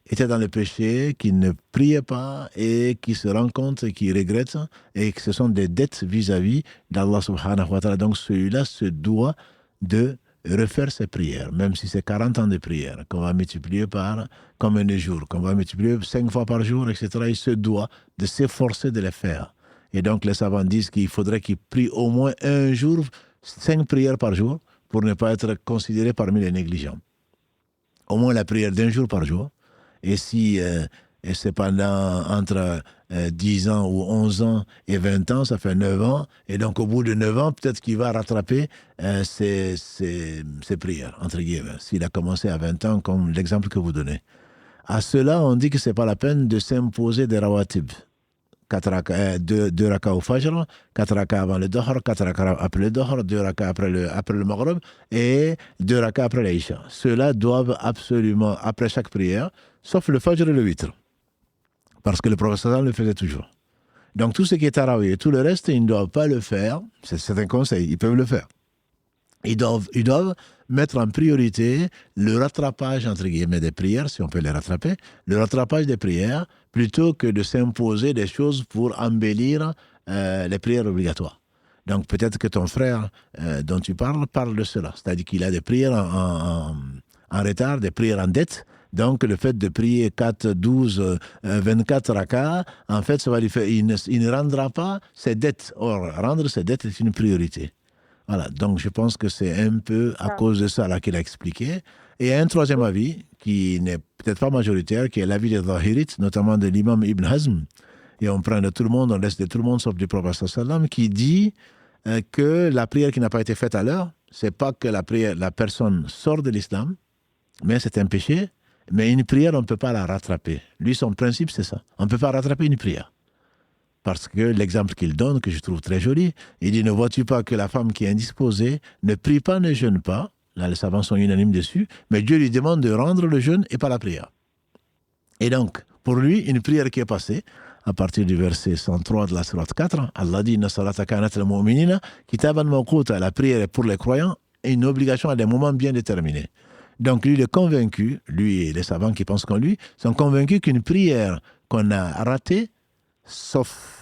était dans le péché, qui ne priait pas et qui se rend compte et qui regrette, et que ce sont des dettes vis-à-vis d'Allah subhanahu wa ta'ala. Donc celui-là se doit de refaire ses prières, même si c'est 40 ans de prière, qu'on va multiplier par combien de jours, qu'on va multiplier 5 fois par jour, etc. Il se doit de s'efforcer de les faire. Et donc les savants disent qu'il faudrait qu'il prie au moins un jour, 5 prières par jour, pour ne pas être considéré parmi les négligents. Au moins la prière d'1 jour par jour. Et si c'est pendant entre 10 ans ou 11 ans et 20 ans, ça fait 9 ans. Et donc au bout de 9 ans, peut-être qu'il va rattraper ses prières, entre guillemets, s'il a commencé à 20 ans, comme l'exemple que vous donnez. À cela, on dit que ce n'est pas la peine de s'imposer des rawatib. 2 rakas au Fajr, 4 rakas avant le Dohr, 4 rakas après le Dohr, 2 rakas après le Maghrib et 2 rakas après l'Aïcha. Ceux-là doivent absolument, après chaque prière, sauf le Fajr et le Witr. Parce que le professeur le faisait toujours. Donc tout ce qui est Tarawih et tout le reste, ils ne doivent pas le faire. C'est un conseil, ils peuvent le faire. Ils doivent mettre en priorité le rattrapage, entre guillemets, des prières, si on peut les rattraper, le rattrapage des prières, plutôt que de s'imposer des choses pour embellir les prières obligatoires. Donc peut-être que ton frère dont tu parle de cela. C'est-à-dire qu'il a des prières en retard, des prières en dette. Donc le fait de prier 4, 12, 24 rakas, en fait, ça va lui faire, il ne rendra pas ses dettes. Or, rendre ses dettes est une priorité. Voilà, donc je pense que c'est un peu à cause de ça là qu'il a expliqué. Et un troisième avis, qui n'est peut-être pas majoritaire, qui est l'avis des Zahirites, notamment de l'imam Ibn Hazm, et on prend de tout le monde, on laisse de tout le monde sauf du prophète sallam, qui dit que la prière qui n'a pas été faite à l'heure, c'est pas que la personne sort de l'islam, mais c'est un péché, mais une prière, on ne peut pas la rattraper. Lui, son principe, c'est ça. On ne peut pas rattraper une prière. Parce que l'exemple qu'il donne, que je trouve très joli, il dit, ne vois-tu pas que la femme qui est indisposée ne prie pas, ne jeûne pas. Là, les savants sont unanimes dessus. Mais Dieu lui demande de rendre le jeûne et pas la prière. Et donc, pour lui, une prière qui est passée, à partir du verset 103 de la sourate 4, Allah dit, Inna salata kanat al mu'minina kitaban mawquta. La prière est pour les croyants et une obligation à des moments bien déterminés. Donc, lui, il est convaincu, lui et les savants qui pensent comme lui, sont convaincus qu'une prière qu'on a ratée, sauf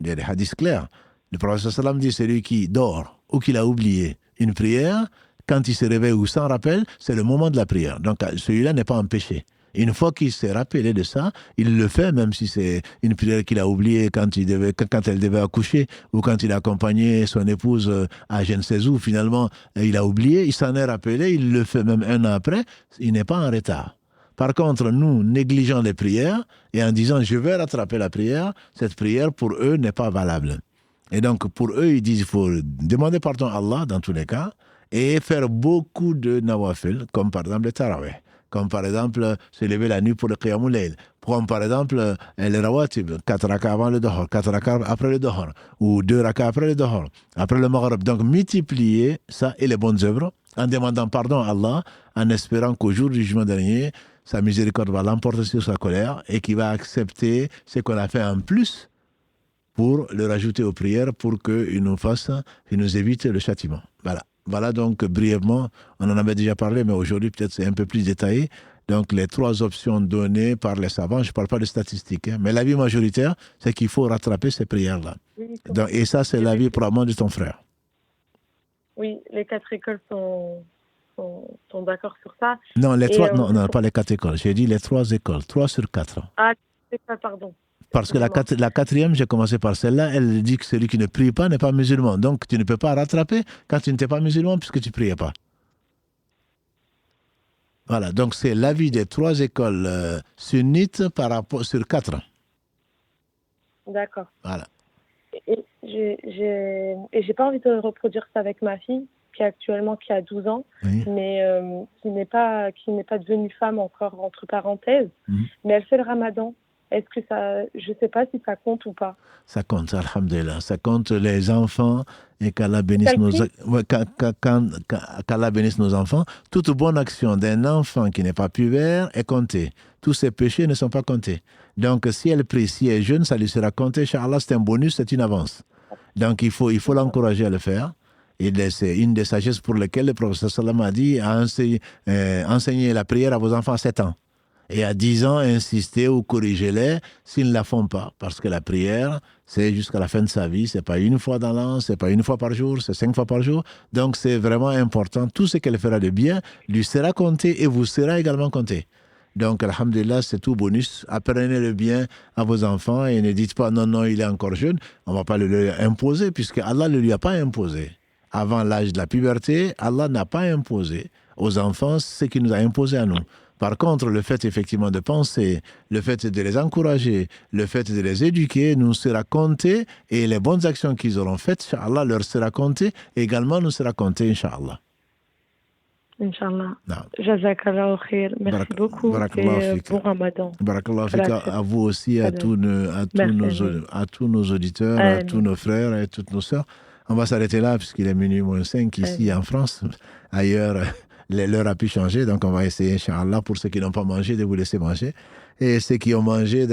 il y a des hadiths clairs. Le prophète sallam dit, celui qui dort ou qui l'a oublié une prière, quand il se réveille ou s'en rappelle, c'est le moment de la prière. Donc celui-là n'est pas un péché. Une fois qu'il s'est rappelé de ça, il le fait, même si c'est une prière qu'il a oubliée quand elle devait accoucher ou quand il accompagnait son épouse à je ne sais où, finalement, il a oublié, il s'en est rappelé, il le fait même un an après, il n'est pas en retard. Par contre, nous négligeons les prières et en disant je vais rattraper la prière, cette prière pour eux n'est pas valable. Et donc pour eux, ils disent il faut demander pardon à Allah dans tous les cas et faire beaucoup de nawafil, comme par exemple le tarawih. Comme par exemple se lever la nuit pour le qiyamul layl, comme par exemple les rawatib, 4 rakas avant le dohor, 4 rakas après le dohor, ou 2 rakas après le dohor, après le maghrib. Donc multiplier ça et les bonnes œuvres en demandant pardon à Allah, en espérant qu'au jour du jugement dernier, sa miséricorde va l'emporter sur sa colère et qu'il va accepter ce qu'on a fait en plus pour le rajouter aux prières pour qu'il nous évite le châtiment. Voilà donc brièvement, on en avait déjà parlé, mais aujourd'hui peut-être c'est un peu plus détaillé. Donc les 3 options données par les savants, je ne parle pas de statistiques, mais l'avis majoritaire, c'est qu'il faut rattraper ces prières-là. Donc, et ça, c'est l'avis probablement de ton frère. Oui, les 4 écoles sont d'accord sur ça. Non, non, pas les 4 écoles. J'ai dit les 3 écoles, 3 sur 4. Ah, c'est ça, pardon. Parce que la 4e, j'ai commencé par celle-là, elle dit que celui qui ne prie pas n'est pas musulman. Donc tu ne peux pas rattraper quand tu n'étais pas musulman puisque tu ne priais pas. Voilà, donc c'est l'avis des 3 écoles sunnites par rapport sur 4. D'accord. Voilà. Et j'ai pas envie de reproduire ça avec ma fille, qui a 12 ans, oui. Mais qui n'est pas devenue femme encore, entre parenthèses, mais elle fait le ramadan. Est-ce que ça, je ne sais pas si ça compte ou pas. Ça compte, alhamdulillah. Ça compte les enfants et qu'Allah bénisse qu'Allah bénisse nos enfants. Toute bonne action d'un enfant qui n'est pas pubère est comptée. Tous ses péchés ne sont pas comptés. Donc, si elle prie, si elle est jeune, ça lui sera compté. Inch'Allah, c'est un bonus, c'est une avance. Donc, il faut l'encourager à le faire. Et c'est une des sagesses pour lesquelles le professeur Sallam a dit enseigner la prière à vos enfants à 7 ans. Et à 10 ans, insister ou corriger-les s'ils ne la font pas. Parce que la prière, c'est jusqu'à la fin de sa vie. Ce n'est pas une fois dans l'an, ce n'est pas une fois par jour, c'est 5 fois par jour. Donc, c'est vraiment important. Tout ce qu'elle fera de bien lui sera compté et vous sera également compté. Donc, alhamdulillah, c'est tout bonus. Apprenez le bien à vos enfants et ne dites pas non, il est encore jeune. On ne va pas le lui imposer puisque Allah ne lui a pas imposé. Avant l'âge de la puberté, Allah n'a pas imposé aux enfants ce qu'il nous a imposé à nous. Par contre, le fait effectivement de penser, le fait de les encourager, le fait de les éduquer nous sera compté et les bonnes actions qu'ils auront faites, Inch'Allah, leur sera compté et également nous sera compté, Inch'Allah. Inch'Allah. Jazakallah khair. Merci beaucoup et bon Ramadan. Barakallah fika à vous aussi, à tous nos auditeurs, à tous nos frères et toutes nos sœurs. On va s'arrêter là puisqu'il est minuit moins 5 ici en France. Ailleurs, l'heure a pu changer, donc on va essayer, Inch'Allah, pour ceux qui n'ont pas mangé, de vous laisser manger. Et ceux qui ont mangé,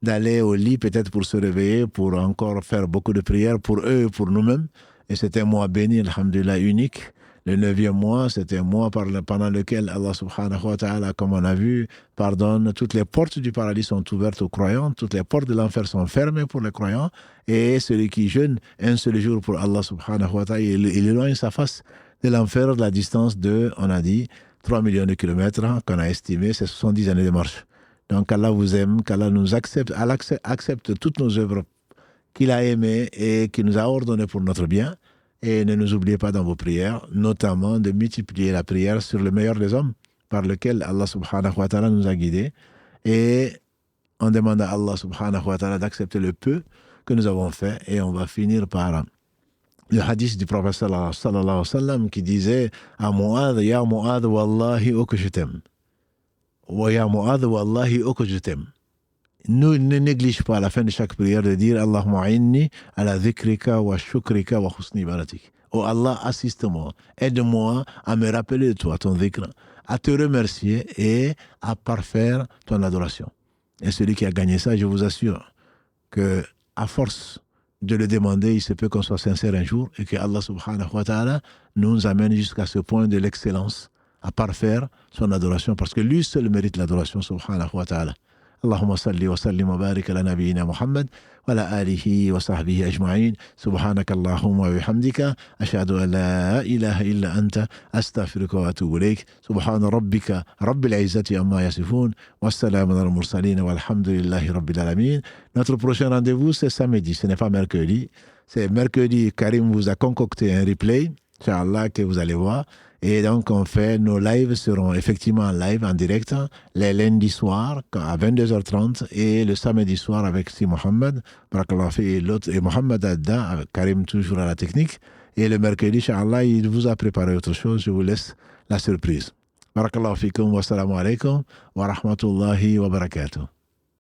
d'aller au lit peut-être pour se réveiller, pour encore faire beaucoup de prières pour eux et pour nous-mêmes. Et c'était un mois béni, alhamdulillah, unique. Le 9e mois, c'était un mois pendant lequel Allah subhanahu wa ta'ala, comme on a vu, pardonne. Toutes les portes du paradis sont ouvertes aux croyants, toutes les portes de l'enfer sont fermées pour les croyants. Et celui qui jeûne un seul jour pour Allah subhanahu wa ta'ala, il éloigne sa face de l'enfer de la distance de, on a dit, 3 millions de kilomètres qu'on a estimé, c'est 70 années de marche. Donc Allah vous aime, qu'Allah nous accepte, Allah accepte toutes nos œuvres qu'il a aimées et qu'il nous a ordonnées pour notre bien. Et ne nous oubliez pas dans vos prières, notamment de multiplier la prière sur le meilleur des hommes, par lequel Allah subhanahu wa ta'ala nous a guidés. Et on demande à Allah subhanahu wa ta'ala d'accepter le peu que nous avons fait. Et on va finir par le hadith du prophète sallallahu alayhi wa sallam qui disait à Mu'adh, Ya Mu'adh, wallahi, oh que je t'aime. Wa ya Mu'adh, wallahi, oh que je t'aime. Ne néglige pas à la fin de chaque prière de dire Allahumma inni ala dhikrika wa shukrika wa husni ibadatik. Oh Allah, assiste-moi, aide-moi à me rappeler de toi, ton dhikr, à te remercier et à parfaire ton adoration. Et celui qui a gagné ça, je vous assure que à force de le demander, il se peut qu'on soit sincère un jour et que Allah subhanahu wa ta'ala nous amène jusqu'à ce point de l'excellence, à parfaire son adoration, parce que lui seul mérite l'adoration subhanahu wa ta'ala. Allahumma salli wa sallim wa barik ala nabiyyina Muhammad wa ala alihi wa sahbihi ajma'in. Subhanaka Allahumma wa bihamdika. Ashhadu an la ilaha illa anta. Astaghfiruka wa atubu ilayk. Subhana rabbika rabbil izzati amma yasifun. Wassalamu ala al-mursalin walhamdulillahi rabbil alamin. Notre prochain rendez-vous, c'est samedi. Ce n'est pas mercredi. C'est mercredi. Karim vous a concocté un replay, Inch'Allah, que vous allez voir. Et donc, nos lives seront effectivement live en direct les lundis soirs à 22h30 et le samedi soir avec Si Mohamed, Barakallah fi, et Mohamed Adda, avec Karim toujours à la technique. Et le mercredi, Inch'Allah, il vous a préparé autre chose. Je vous laisse la surprise. Barakallah fikum wa salamu alaikum wa rahmatullahi wa barakatuh.